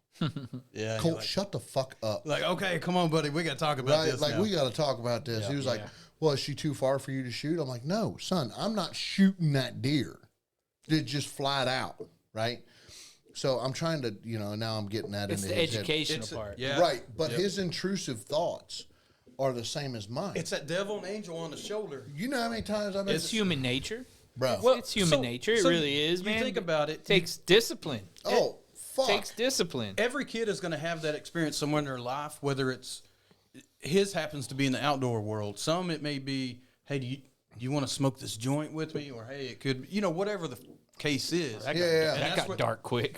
Yeah. Colt, Like, shut the fuck up. okay, come on, buddy. We got to talk about Right? this Like, now. we got to talk about this. He was like, well, is she too far for you to shoot? I'm like, no, son, I'm not shooting that deer. It just flat out. Right. So I'm trying to, now I'm getting that It's into the his head. educational part. Yeah. Right. But his intrusive thoughts are the same as mine. It's that devil and angel on the shoulder. You know how many times I've been It's human nature. bro. Well, it's human nature. It really is, man. You think about it. It takes discipline. Oh, fuck. Takes discipline. Every kid is going to have that experience somewhere in their life, whether it's his happens to be in the outdoor world. Some it may be, hey, do you want to smoke this joint with me? Or, hey, it could, whatever the case is. That Yeah. got dark quick.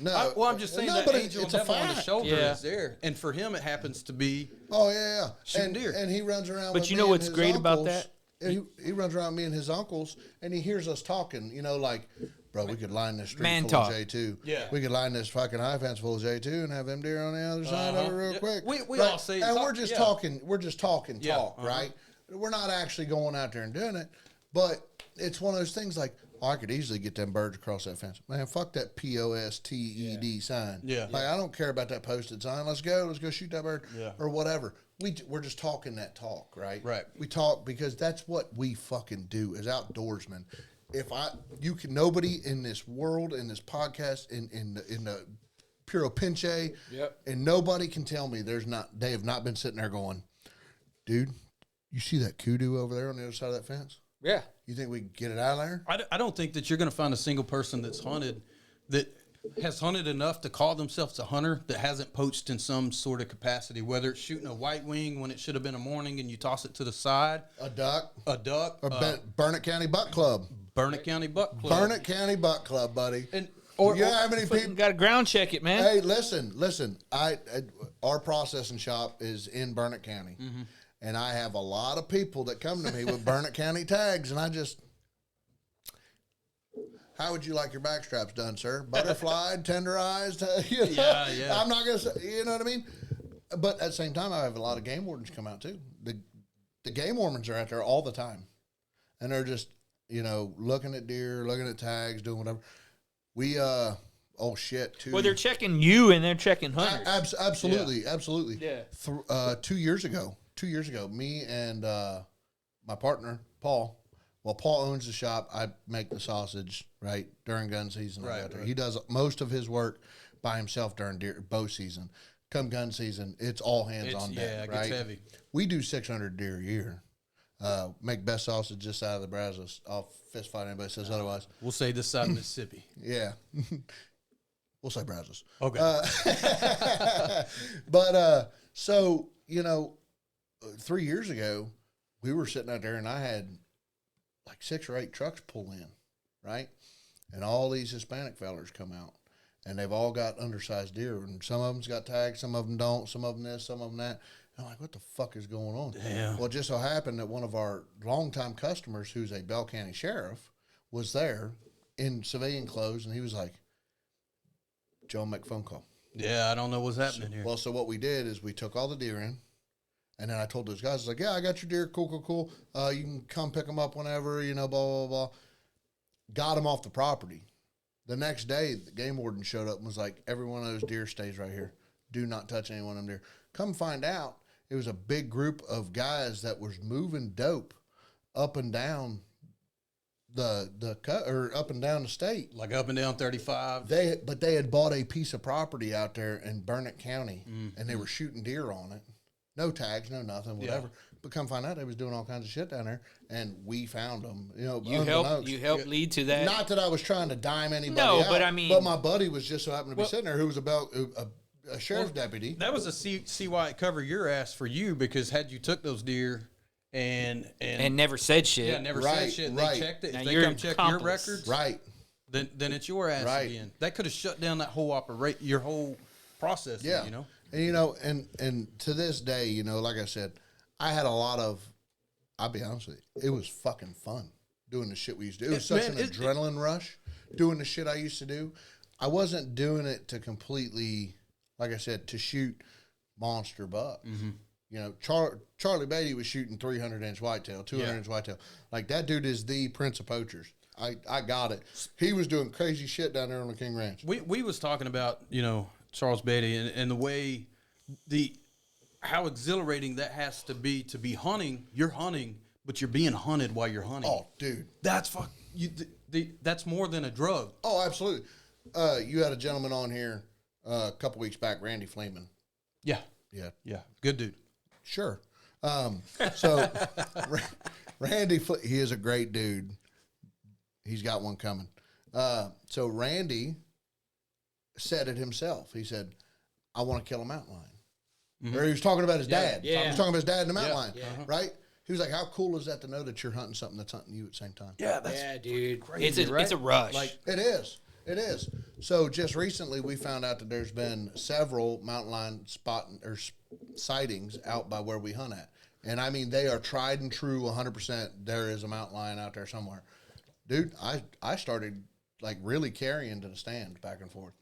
No. I'm just saying that but angel it's a devil on the fact. shoulder Yeah. is there. And for him, it happens to be, Oh, yeah. Shooting deer. And he runs around But with you me know and what's his great about uncles. that? He runs around me and his uncles, and he hears us talking, like, bro, we could line this street Man full talk. of J2. Yeah. We could line this fucking high fence full of J2 and have them deer on the other side of it real Yeah. quick. We all say and talk- we're just yeah. talking. We're just talking Yeah. talk, right? We're not actually going out there and doing it, but it's one of those things like, I could easily get them birds across that fence. Man, fuck that POSTED sign. Yeah. Like, I don't care about that posted sign. Let's go shoot that bird. Yeah. Or whatever. We're just talking that talk, right? Right. We talk because that's what we fucking do as outdoorsmen. Nobody in this world, in this podcast, in the Puro Pinche, and nobody can tell me they have not been sitting there going, dude, you see that kudu over there on the other side of that fence? Yeah. You think we can get it out of there? I don't think that you're going to find a single person that has hunted enough to call themselves a hunter that hasn't poached in some sort of capacity, whether it's shooting a white wing when it should have been a morning and you toss it to the side, A duck? or Burnett County Buck Club. Burnett County Buck Club. Burnett County Buck Club, buddy. Or you know how many people? Got to ground check it, man. Hey, listen. Our processing shop is in Burnett County, and I have a lot of people that come to me with Burnett County tags, and I just, how would you like your back straps done, sir? Butterflied, tenderized? Yeah. I'm not gonna say, you know what I mean? But at the same time, I have a lot of game wardens come out too. The game wardens are out there all the time, and they're just looking at deer, looking at tags, doing whatever. We oh shit, Well, they're checking you and they're checking hunters. Absolutely. Yeah. 2 years ago, 2 years ago, me and my partner, Paul. Well, Paul owns the shop. I make the sausage, right, during gun season. Right. He does most of his work by himself during bow season. Come gun season, it's all hands on deck, yeah, it right? gets heavy. We do 600 deer a year. Make best sausage just out of the Brazos. I'll fist fight anybody says otherwise. We'll say this side of Mississippi. Yeah. We'll say Brazos. Okay. But so, 3 years ago, we were sitting out there and I had like 6 or 8 trucks pull in, right? And all these Hispanic fellers come out and they've all got undersized deer. And some of them's got tags, some of them don't, some of them this, some of them that. And I'm like, what the fuck is going on? Damn. Well, it just so happened that one of our longtime customers, who's a Bell County sheriff, was there in civilian clothes. And he was like, Joe, make a phone call. Yeah, I don't know what's happening here. Well, so what we did is we took all the deer in, and then I told those guys, I was like, yeah, I got your deer, cool. You can come pick them up whenever, blah, blah, blah. Got them off the property. The next day, the game warden showed up and was like, every one of those deer stays right here. Do not touch any one of them deer. Come find out, it was a big group of guys that was moving dope up and down up and down the state. Like up and down 35. But they had bought a piece of property out there in Burnett County, and they were shooting deer on it. No tags, no nothing, whatever. Yeah. But come find out, they was doing all kinds of shit down there, and we found them. You helped lead to that. Not that I was trying to dime anybody out, but I mean, but my buddy was just so happened to be sitting there, who was a sheriff's deputy. That was a see why it cover your ass for you, because had you took those deer and never said shit. Yeah, never said shit. And they checked it. Now if they come check your records, right? Then it's your ass again. That could have shut down that whole your whole process. Yeah, And and to this day, like I said, I had a lot of. I'll be honest with you, it was fucking fun doing the shit we used to do. It was such an adrenaline rush doing the shit I used to do. I wasn't doing it to completely, like I said, to shoot monster bucks. Mm-hmm. Charlie Beatty was shooting 300-inch whitetail, 200-inch whitetail. Like, that dude is the prince of poachers. I got it. He was doing crazy shit down there on the King Ranch. We was talking about, Charles Beatty and the way how exhilarating that has to be hunting. You're hunting, but you're being hunted while you're hunting. Oh, dude. That's that's more than a drug. Oh, absolutely. You had a gentleman on here a couple weeks back, Randy Fleeman. Yeah. Good dude. Sure. So Randy, he is a great dude. He's got one coming. So Randy said it himself. He said, I want to kill a mountain lion. Mm-hmm. Or he was talking about his dad. Yeah. He was talking about his dad and the mountain lion, yeah. right? He was like, how cool is that to know that you're hunting something that's hunting you at the same time? Yeah, that's dude. Crazy, it's a rush. Like, it is. So just recently we found out that there's been several mountain lion sightings out by where we hunt at. And I mean, they are tried and true 100%. There is a mountain lion out there somewhere. Dude, I started like really carrying to the stand back and forth.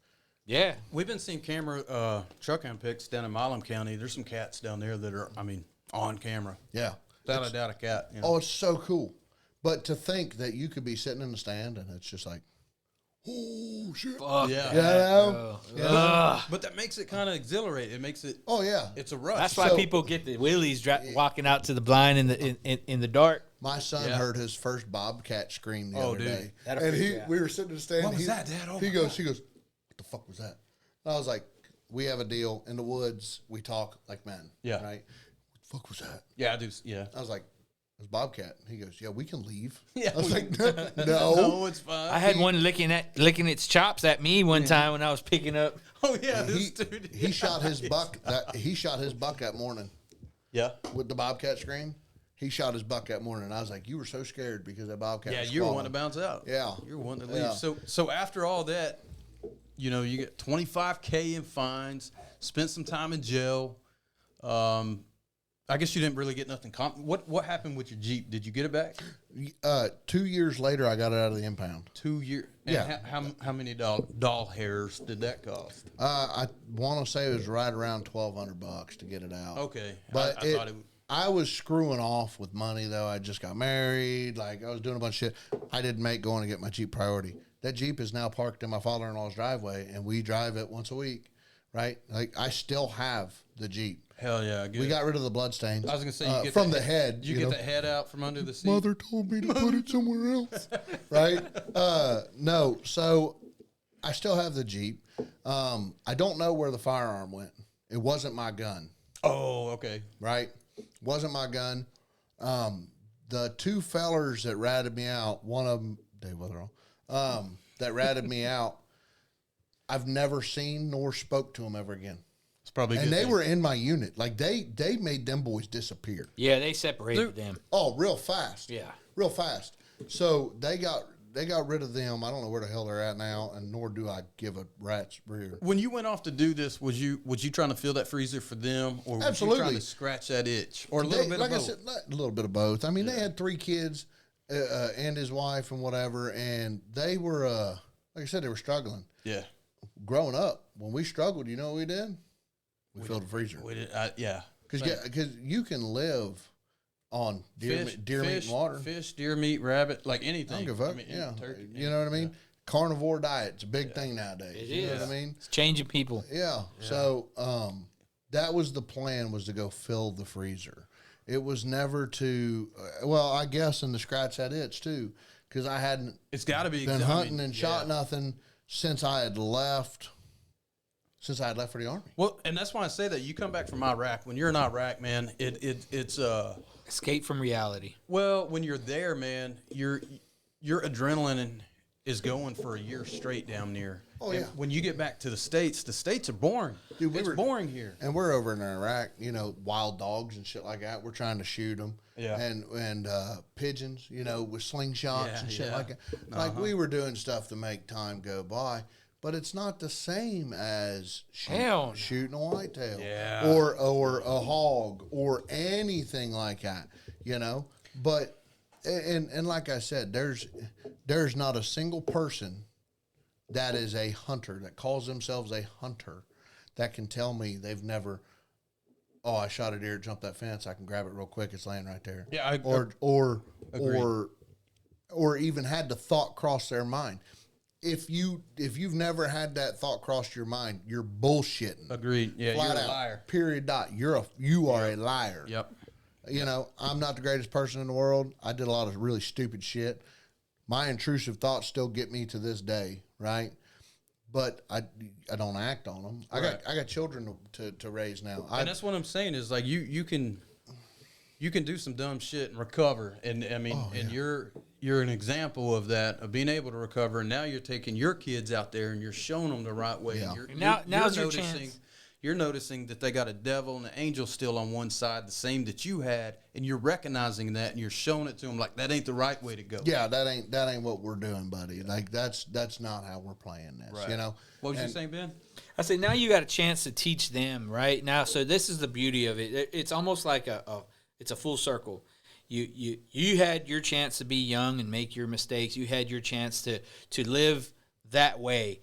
Yeah. We've been seeing camera truck hound pics down in Milam County. There's some cats down there that are, on camera. Yeah. Without a doubt a cat. Oh, it's so cool. But to think that you could be sitting in the stand and it's just like, oh, shit. Fuck Yeah. But that makes it kind of exhilarating. It makes it. Oh, yeah. It's a rush. That's why people get the willies walking out to the blind in the dark. My son heard his first bobcat scream the other day. And we were sitting in the stand. What was that, Dad? Oh, he goes, what the fuck was that? And I was like, we have a deal in the woods. We talk like men. Yeah. Right? What the fuck was that? Yeah, I do. Yeah. I was like, it was Bobcat. He goes, yeah, we can leave. Yeah. I was like, no. No, it's fine. I had one licking its chops at me one time when I was picking up. Oh, yeah, this dude. He shot his buck. He shot his buck that morning. Yeah. With the Bobcat scream. He shot his buck that morning. I was like, you were so scared because that Bobcat was you were wanting to bounce out. Yeah. You were wanting to leave. Yeah. So after all that, you get $25,000 in fines, spent some time in jail. I guess you didn't really get nothing. What happened with your Jeep? Did you get it back? 2 years later, I got it out of the impound. 2 years? Yeah. How many doll hairs did that cost? I want to say it was right around $1,200 to get it out. Okay. But I thought I was screwing off with money, though. I just got married. Like, I was doing a bunch of shit. I didn't make going to get my Jeep priority. That Jeep is now parked in my father-in-law's driveway, and we drive it once a week, right? Like, I still have the Jeep. Hell yeah, good. We got rid of the blood stains. I was gonna say you get from the the head. You get the head out from under the seat. Mother told me to put it somewhere else. Right? No. So I still have the Jeep. I don't know where the firearm went. It wasn't my gun. Oh, okay. Right? Wasn't my gun. The two fellers that ratted me out, one of them, Dave Wetherall, that ratted me out, I've never seen nor spoke to them ever again. It's probably And good they thing. were in my unit. Like they made them boys disappear. Yeah, they separated them. Oh, real fast. Yeah. Real fast. So they got rid of them. I don't know where the hell they're at now, and nor do I give a rat's rear. When you went off to do this, was you trying to fill that freezer for them, or was you trying to scratch that itch, or a little bit of both? I said, a little bit of both. I mean, they had 3 kids and his wife and whatever, and they were, like I said, they were struggling. Yeah. Growing up, when we struggled, you know what we did? We filled the freezer. We did, yeah. Because you can live on deer meat and water. Fish, deer meat, rabbit, like anything. I don't give a fuck. I mean, Yeah. turkey, You know what I mean? Carnivore diet's a big thing nowadays. It You know is. what I mean? It's changing people. Yeah. So that was the plan, was to go fill the freezer. It was never to, well, I guess in the scratch that itch too, because I hadn't It's got to be been hunting and yeah. shot nothing since I had left. Since I had left for the Army. Well, and that's why I say that you come back from Iraq. When you're in Iraq, man, it's Escape from reality. well, when you're there, man, your adrenaline is going for a year straight down there. Oh, And yeah. when you get back to the States are boring. Dude, It's boring here. And we're over in Iraq, you know, wild dogs and shit like that. We're trying to shoot them. Yeah. And pigeons, you know, with slingshots Yeah, and shit yeah. like that. Like we were doing stuff to make time go by. But it's not the same as Hell no. shooting a whitetail, Yeah. or a hog, or anything like that, you know. But and like I said, there's not a single person that is a hunter, that calls themselves a hunter, that can tell me they've never, oh, I shot a deer, jumped that fence, I can grab it real quick, it's laying right there. Yeah, or even had the thought cross their mind. If you've never had that thought cross your mind, you're bullshitting. Agreed. Yeah, Flat you're a out. liar. Period. Dot. You are a liar. Yep. You know, I'm not the greatest person in the world. I did a lot of really stupid shit. My intrusive thoughts still get me to this day, right? But I don't act on them. Right. I got children to raise now. And that's what I'm saying is like you can do some dumb shit and recover. And I mean, and you're an example of that, of being able to recover. And now you're taking your kids out there and you're showing them the right way. Yeah. And Now's your noticing, chance. You're noticing that they got a devil and an angel still on one side, the same that you had, and you're recognizing that and you're showing it to them like that ain't the right way to go. Yeah, that ain't what we're doing, buddy. Like that's not how we're playing this. Right. You know. What was you And- saying, Ben? I say now you got a chance to teach them right now. So this is the beauty of it. It's almost like it's a full circle. You had your chance to be young and make your mistakes. You had your chance to live that way.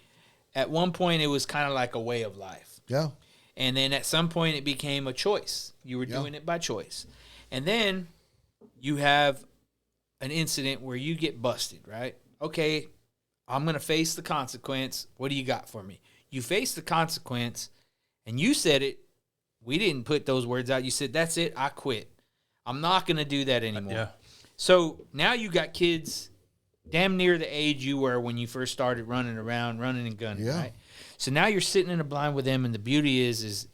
At one point, it was kind of like a way of life. Yeah. And then at some point, it became a choice. You were doing it by choice. And then you have an incident where you get busted, right? Okay, I'm going to face the consequence. What do you got for me? You face the consequence, and you said it. We didn't put those words out. You said, that's it, I quit. I'm not going to do that anymore. Yeah. So now you got kids damn near the age you were when you first started running around, running and gunning, Yeah. right? So now you're sitting in a blind with them, and the beauty is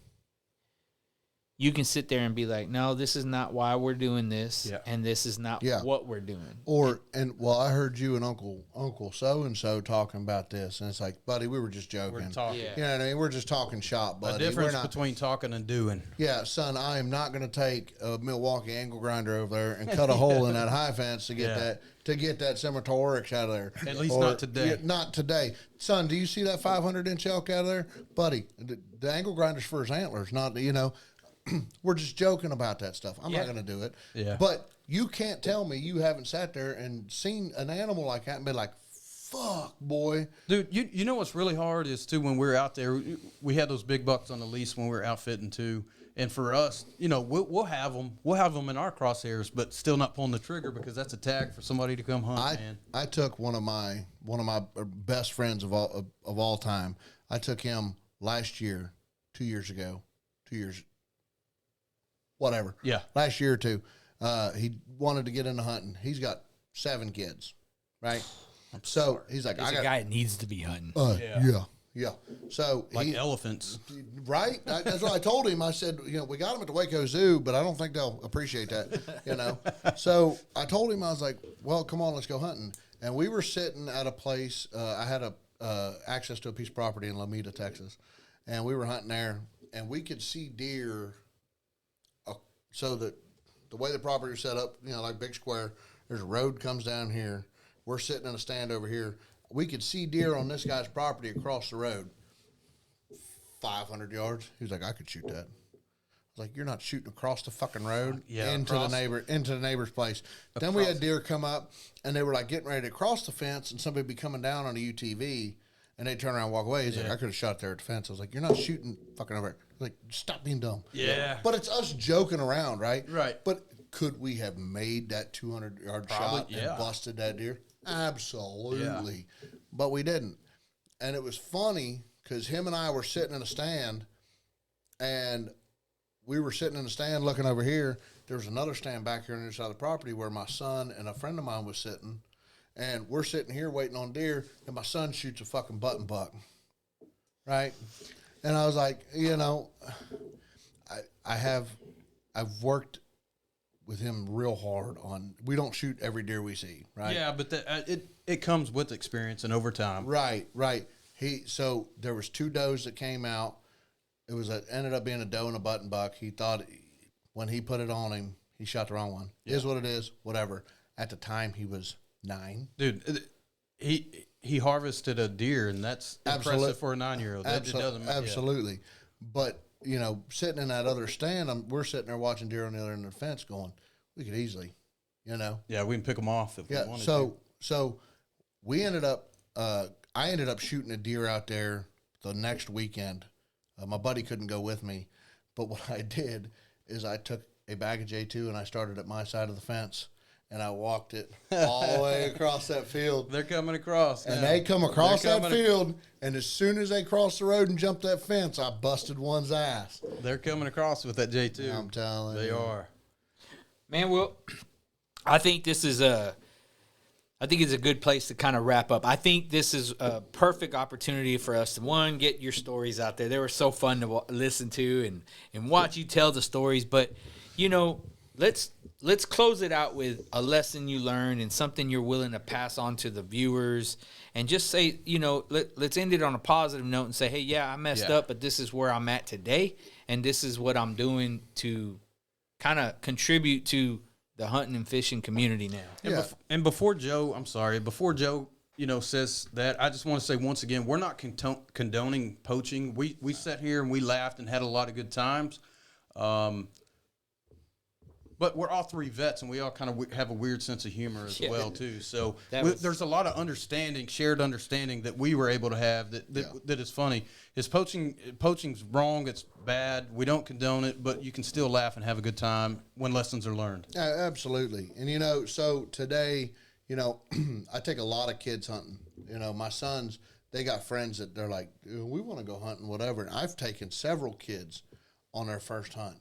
you can sit there and be like, no, this is not why we're doing this, and this is not what we're doing. I heard you and Uncle so-and-so talking about this, and it's like, buddy, we were just joking. We're talking. Yeah. You know what I mean? We're just talking shop, buddy. The difference We're not, between talking and doing. yeah, son, I am not going to take a Milwaukee angle grinder over there and cut a hole in that high fence to get that Scimitar-Oryx out of there. At least not today. Yeah, not today. Son, do you see that 500-inch elk out of there? Buddy, the angle grinder's for his antlers, not, you know. We're just joking about that stuff. I'm not going to do it. Yeah. But you can't tell me you haven't sat there and seen an animal like that and been like, fuck, boy. Dude, you know what's really hard is, too, when we're out there, we had those big bucks on the lease when we were outfitting, too. And for us, you know, we'll have them in our crosshairs, but still not pulling the trigger because that's a tag for somebody to come hunt, man. I took one of my best friends of all time. I took him last year, 2 years ago, whatever. Yeah. Last year or two, he wanted to get into hunting. He's got 7 kids, right? So he's like, He's a guy that needs to be hunting. Yeah. So Like elephants. right? That's what I told him. I said, we got him at the Waco Zoo, but I don't think they'll appreciate that, So I told him, I was like, well, come on, let's go hunting. And we were sitting at a place. I had access to a piece of property in Lomita, Texas, and we were hunting there, and we could see deer. So that the way the property was set up, like big square, there's a road comes down here. We're sitting in a stand over here. We could see deer on this guy's property across the road, 500 yards. He was like, I could shoot that. I was like, you're not shooting across the fucking road into the neighbor's place. Then we had deer come up, and they were like getting ready to cross the fence, and somebody be coming down on a UTV, and they turn around and walk away. He's like, I could have shot there at the fence. I was like, you're not shooting fucking over. Like, stop being dumb. Yeah. But it's us joking around, right? Right. But could we have made that 200-yard shot and busted that deer? Absolutely. Yeah. But we didn't. And it was funny because him and I were sitting in a stand, and we were sitting in a stand looking over here. There was another stand back here on the other side of the property where my son and a friend of mine was sitting, and we're sitting here waiting on deer, and my son shoots a fucking button buck, right? And I was like, I've worked with him real hard on, we don't shoot every deer we see, right? Yeah, but it comes with experience and over time. Right. So there was 2 does that came out. It ended up being a doe and a button buck. He thought when he put it on him, he shot the wrong one. Yeah. Is what it is, whatever. At the time, he was 9. Dude, he harvested a deer, and that's impressive for a 9-year-old. Absolutely. But, sitting in that other stand, we're sitting there watching deer on the other end of the fence going, we could easily, Yeah, we can pick them off if we wanted to. So we ended up, I ended up shooting a deer out there the next weekend. My buddy couldn't go with me, but what I did is I took a bag of J2 and I started at my side of the fence, and I walked it all the way across that field. They're coming across. And they come across that field, and as soon as they crossed the road and jumped that fence, I busted one's ass. They're coming across with that J2. I'm telling you. They are. Man, well, I think this is it's a good place to kind of wrap up. I think this is a perfect opportunity for us to, one, get your stories out there. They were so fun to listen to and watch you tell the stories. But, let's close it out with a lesson you learned and something you're willing to pass on to the viewers. And just say, let's end it on a positive note and say, hey, yeah, I messed up, but this is where I'm at today. And this is what I'm doing to kind of contribute to the hunting and fishing community now. And before Joe says that, I just want to say once again, we're not condoning poaching. We sat here and we laughed and had a lot of good times. But we're all 3 vets, and we all kind of have a weird sense of humor as well, too. So there's a lot of shared understanding that we were able to have that is funny. Poaching's wrong, it's bad, we don't condone it, but you can still laugh and have a good time when lessons are learned. Yeah, absolutely. And, so today, I take a lot of kids hunting. My sons, they got friends that they're like, we want to go hunting, whatever. And I've taken several kids on their first hunt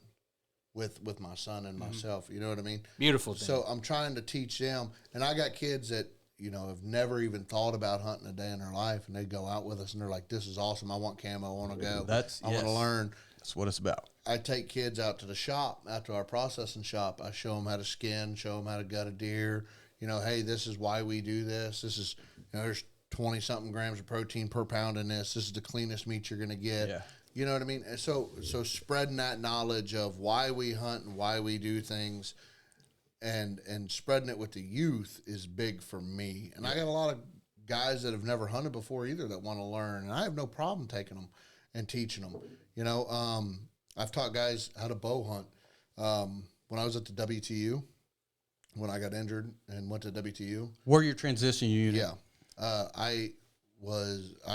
with my son and myself, you know what I mean? Beautiful thing. So I'm trying to teach them, and I got kids that, have never even thought about hunting a day in their life, and they go out with us, and they're like, this is awesome, I want camo, I want to go, I want to learn. That's what it's about. I take kids out to the shop, out to our processing shop. I show them how to skin, show them how to gut a deer, hey, this is why we do this. This is, there's 20-something grams of protein per pound in this. This is the cleanest meat you're going to get. Yeah. You know what I mean? And so spreading that knowledge of why we hunt and why we do things and spreading it with the youth is big for me. And I got a lot of guys that have never hunted before either that want to learn. And I have no problem taking them and teaching them. I've taught guys how to bow hunt. When I was at the WTU, when I got injured and went to WTU. Where your transition unit? Yeah. I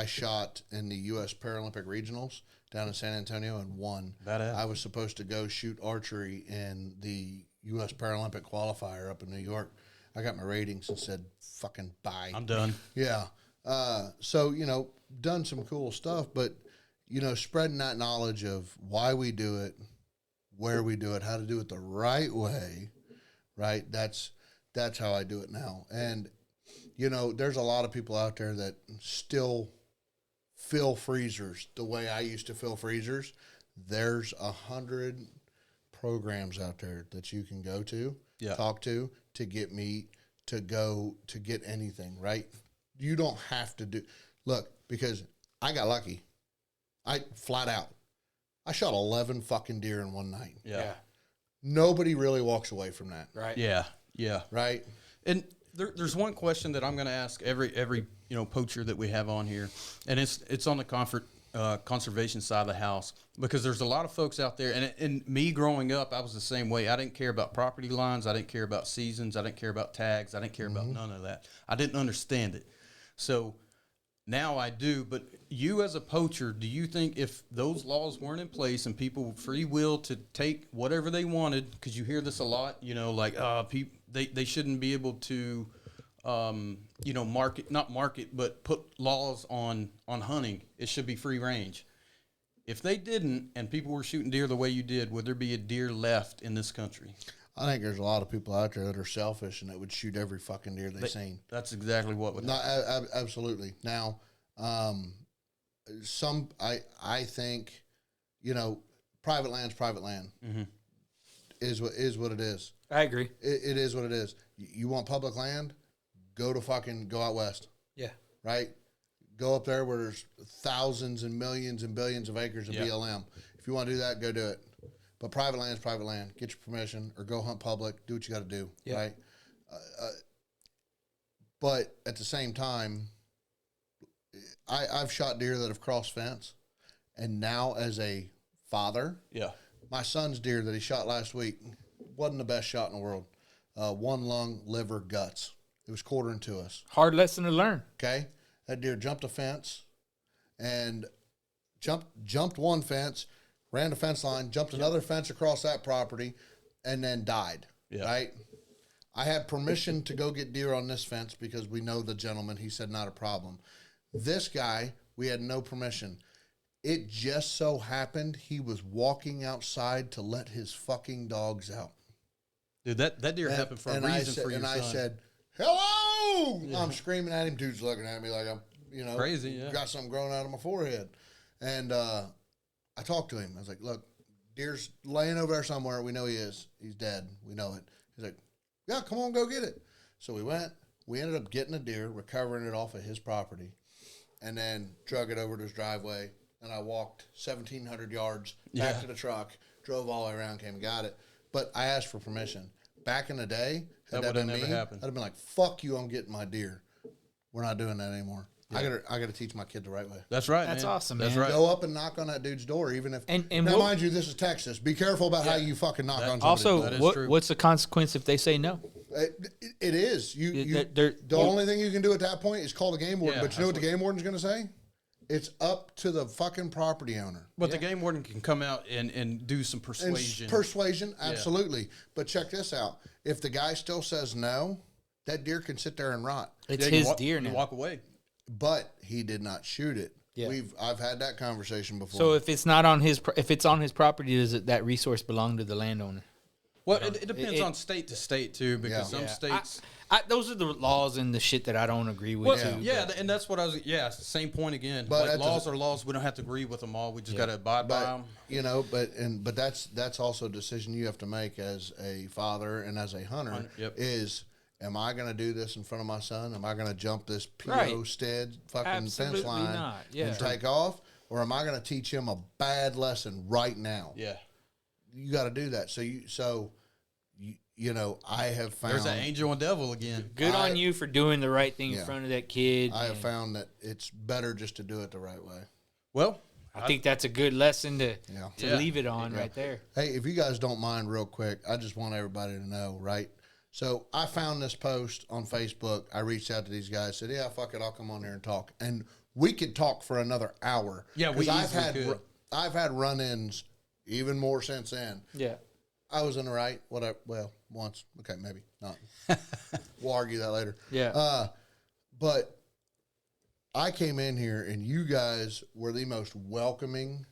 shot in the U.S. Paralympic Regionals down in San Antonio and won. I was supposed to go shoot archery in the U.S. Paralympic qualifier up in New York. I got my ratings and said, fucking bye. I'm done. Yeah. So, done some cool stuff, but, spreading that knowledge of why we do it, where we do it, how to do it the right way, right? That's how I do it now. And, you know, there's a lot of people out there that still fill freezers the way I used to fill freezers. There's 100 programs out there that you can go to, talk to get meat, to go to get anything, right? You don't have to look, because I got lucky. I shot 11 fucking deer in one night. Yeah. Nobody really walks away from that. Right. Yeah. Yeah. Right. And there's one question that I'm going to ask every poacher that we have on here, and it's on the conservation side of the house, because there's a lot of folks out there, and me growing up, I was the same way. I didn't care about property lines. I didn't care about seasons. I didn't care about tags. I didn't care about none of that. I didn't understand it. So now I do. But you as a poacher, do you think if those laws weren't in place and people free will to take whatever they wanted, because you hear this a lot, like they shouldn't be able to not market, but put laws on hunting. It should be free range. If they didn't, and people were shooting deer the way you did, would there be a deer left in this country? I think there's a lot of people out there that are selfish and that would shoot every fucking deer they seen. That's exactly what would happen. Absolutely. Now, I think, private land's private land. Mm-hmm. is what it is. I agree. It is what it is. You want public land? Go out west. Yeah. Right? Go up there where there's thousands and millions and billions of acres of BLM. If you want to do that, go do it. But private land is private land. Get your permission or go hunt public. Do what you got to do. Yeah. Right? But at the same time, I've shot deer that have crossed fence. And now as a father, my son's deer that he shot last week wasn't the best shot in the world. One lung, liver, guts. It was quartering to us. Hard lesson to learn. Okay. That deer jumped a fence and jumped one fence, ran the fence line, jumped another fence across that property, and then died. Yeah. Right? I had permission to go get deer on this fence because we know the gentleman. He said not a problem. This guy, we had no permission. It just so happened he was walking outside to let his fucking dogs out. Dude, that deer happened for a reason for your son. And I said, hello! Yeah. I'm screaming at him. Dude's looking at me like I'm, crazy, got something growing out of my forehead. And I talked to him. I was like, look, deer's laying over there somewhere. We know he is. He's dead. We know it. He's like, yeah, come on, go get it. So we went. We ended up getting a deer, recovering it off of his property, and then drug it over to his driveway. And I walked 1,700 yards back to the truck, drove all the way around, came and got it. But I asked for permission. Back in the day, had that been me, I'd have been like, fuck you, I'm getting my deer. We're not doing that anymore. Yeah. I gotta teach my kid the right way. That's right. That's man. Awesome, That's man. right. Go up and knock on that dude's door, even if. Now, mind you, this is Texas. Be careful about how you fucking knock on somebody's door. Also, what's the consequence if they say no? It is. The only thing you can do at that point is call the game warden. But you know what the game warden's going to say? It's up to the fucking property owner. But the game warden can come out and do some persuasion. Persuasion, absolutely. Yeah. But check this out. If the guy still says no, that deer can sit there and rot. It's his deer now. You walk away. But he did not shoot it. Yeah. I've had that conversation before. So if it's not on if it's on his property, does that resource belong to the landowner? Well, it depends on state to state too, because some states. Those are the laws and the shit that I don't agree with. Well, and that's what I was. Yeah, same point again. But laws are laws. We don't have to agree with them all. We just got to abide by them. But that's also a decision you have to make as a father and as a hunter. Is am I going to do this in front of my son? Am I going to jump this PO stead fucking fence line and take off, or am I going to teach him a bad lesson right now? Yeah, you got to do that. I have found... There's an angel and devil again. Good on you for doing the right thing in front of that kid. I have found that it's better just to do it the right way. Well, I think that's a good lesson to leave it on right there. Hey, if you guys don't mind real quick, I just want everybody to know, right? So I found this post on Facebook. I reached out to these guys, said, yeah, fuck it, I'll come on here and talk. And we could talk for another hour. Yeah, I've had run-ins even more since then. Yeah. I was in the right, whatever. Well, once. Okay, maybe not. We'll argue that later. Yeah. But I came in here, and you guys were the most welcoming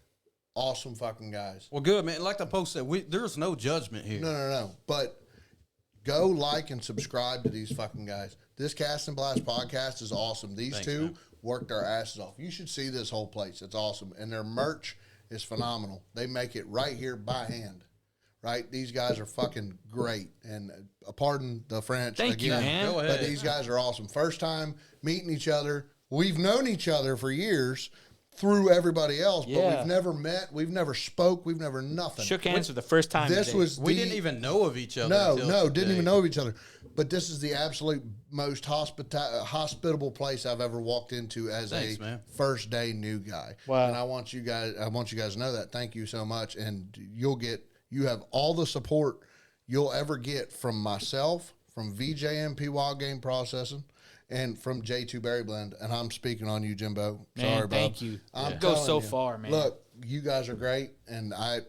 awesome fucking guys. Well, good, man. Like the post said, there's no judgment here. No. But go like and subscribe to these fucking guys. This Cast and Blast podcast is awesome. These Thanks, two man. work their asses off. You should see this whole place. It's awesome. And their merch is phenomenal. They make it right here by hand. Right? These guys are fucking great. And pardon the French. Thank you, man. Go ahead. But these guys are awesome. First time meeting each other. We've known each other for years through everybody else, but Yeah. we've never met. We've never spoke. We've never nothing. Shook hands for the first time This today. was We the- didn't even know of each other. no, until didn't today. even know of each other. But this is the absolute most hospitable place I've ever walked into as Thanks, a man. first day new guy. Wow. And I want you guys to know that. Thank you so much. And you have all the support you'll ever get from myself, from VJMP Wild Game Processing, and from J2 Berry Blend. And I'm speaking on you, Jimbo. Man, Sorry, bro. thank you. I'm It goes telling so you, far, man. Look, you guys are great, and I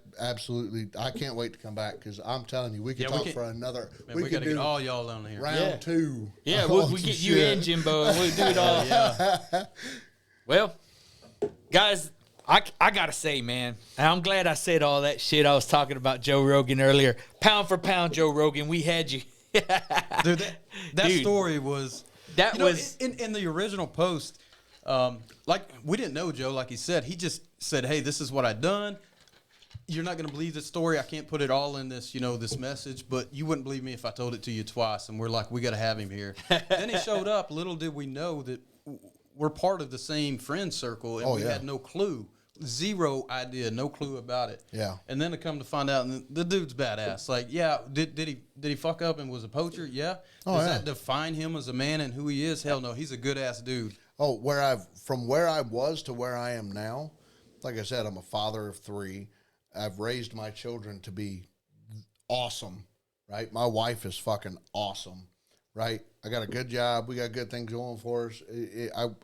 can't wait to come back because I'm telling you, we could talk for another. Man, we got to do get all y'all on here. round Yeah. 2. Yeah, on we'll some get you shit. in, Jimbo, and we'll do it all. Yeah. Well, guys, I got to say, man, and I'm glad I said all that shit I was talking about Joe Rogan earlier. Pound for pound, Joe Rogan, we had you. Dude, that Dude, story was that you know, was- in the original post. Like we didn't know Joe. Like he said, he just said, "Hey, this is what I done. You're not gonna believe this story. I can't put it all in this, this message, but you wouldn't believe me if I told it to you twice." And we're like, "We got to have him here." Then he showed up. Little did we know that we're part of the same friend circle, and we yeah. had no clue. Zero idea, no clue about it. Yeah. And then to come to find out, and the dude's badass. Like, yeah, did he fuck up and was a poacher? Yeah. Does that define him as a man and who he is? Hell no, he's a good ass dude. Oh, from where I was to where I am now, like I said, I'm a father of 3. I've raised my children to be awesome, right? My wife is fucking awesome, right? I got a good job. We got good things going for us.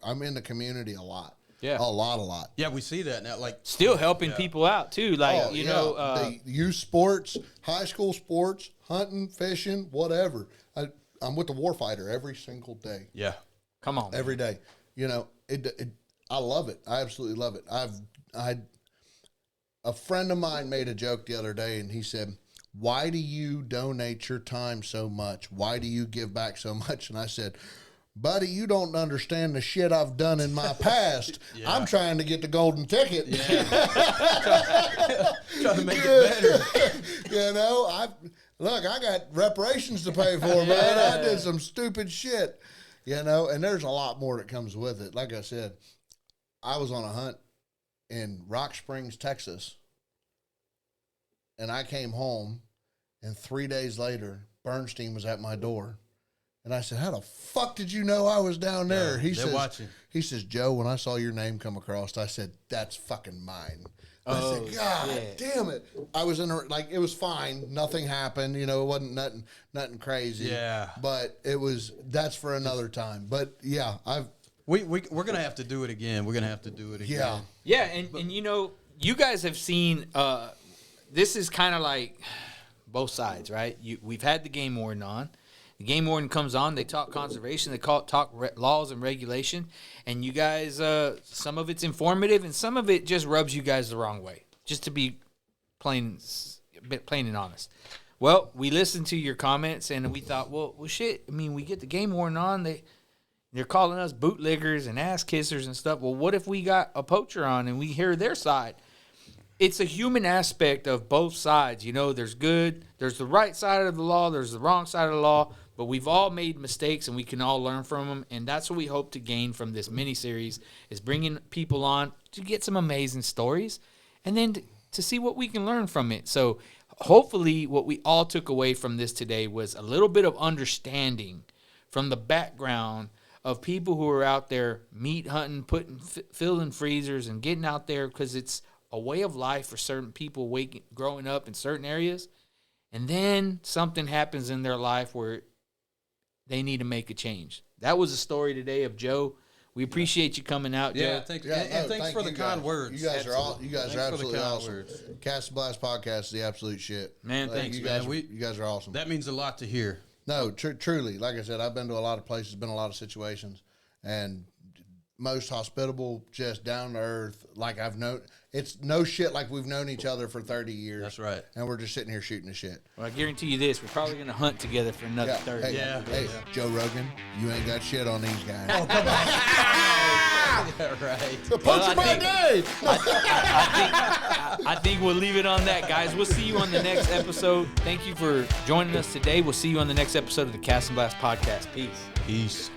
I'm in the community a lot. Yeah. A lot. Yeah, we see that now. Like, Still helping people out, too. Like, the youth sports, high school sports, hunting, fishing, whatever. I'm with the warfighter every single day. yeah. come on. Every day. I love it. I absolutely love it. A friend of mine made a joke the other day, and he said, "Why do you donate your time so much? Why do you give back so much?" And I said, "Buddy, you don't understand the shit I've done in my past. Yeah. I'm trying to get the golden ticket." Trying to make it better. I got reparations to pay for, man. I did some stupid shit, and there's a lot more that comes with it. Like I said, I was on a hunt in Rock Springs, Texas, and I came home, and 3 days later, Bernstein was at my door. And I said, "How the fuck did you know I was down there?" Yeah, they're watching. He says, "Joe, when I saw your name come across, I said, that's fucking mine." I said, "God damn it." I was in it was fine. Nothing happened. It wasn't nothing crazy. Yeah. But that's for another time. But yeah, We're going to have to do it again. We're going to have to do it again. yeah. Yeah, and you guys have seen, this is kind of like both sides, right? We've had the game warden on. The game warden comes on. They talk conservation. They talk laws and regulation. And you guys, some of it's informative, and some of it just rubs you guys the wrong way. Just to be plain and honest. Well, we listened to your comments, and we thought, well, shit. I mean, we get the game warden on. They're calling us bootliggers and ass kissers and stuff. Well, what if we got a poacher on and we hear their side? It's a human aspect of both sides. There's the right side of the law, there's the wrong side of the law, but we've all made mistakes and we can all learn from them. And that's what we hope to gain from this mini-series, is bringing people on to get some amazing stories and then to see what we can learn from it. So hopefully what we all took away from this today was a little bit of understanding from the background of people who are out there meat hunting, filling freezers and getting out there because it's a way of life for certain people growing up in certain areas. And then something happens in their life where they need to make a change. That was a story today of Joe. We appreciate you coming out, Joe. Yeah, thanks. And thanks for the kind words. You guys are Thanks absolutely for the kind awesome. words. Cast and Blast Podcast is the absolute shit. Man, thanks, you man. guys, you guys are awesome. That means a lot to hear. No, truly. Like I said, I've been to a lot of places, been in a lot of situations, and most hospitable, just down to earth. Like I've known, it's no shit like we've known each other for 30 years. That's right. And we're just sitting here shooting the shit. Well, I guarantee you this: we're probably gonna hunt together for another 30. Hey, Joe Rogan, you ain't got shit on these guys. Yeah, right. The Poacher by day. I think we'll leave it on that, guys. We'll see you on the next episode. Thank you for joining us today. We'll see you on the next episode of the Cast and Blast Podcast. Peace. Peace.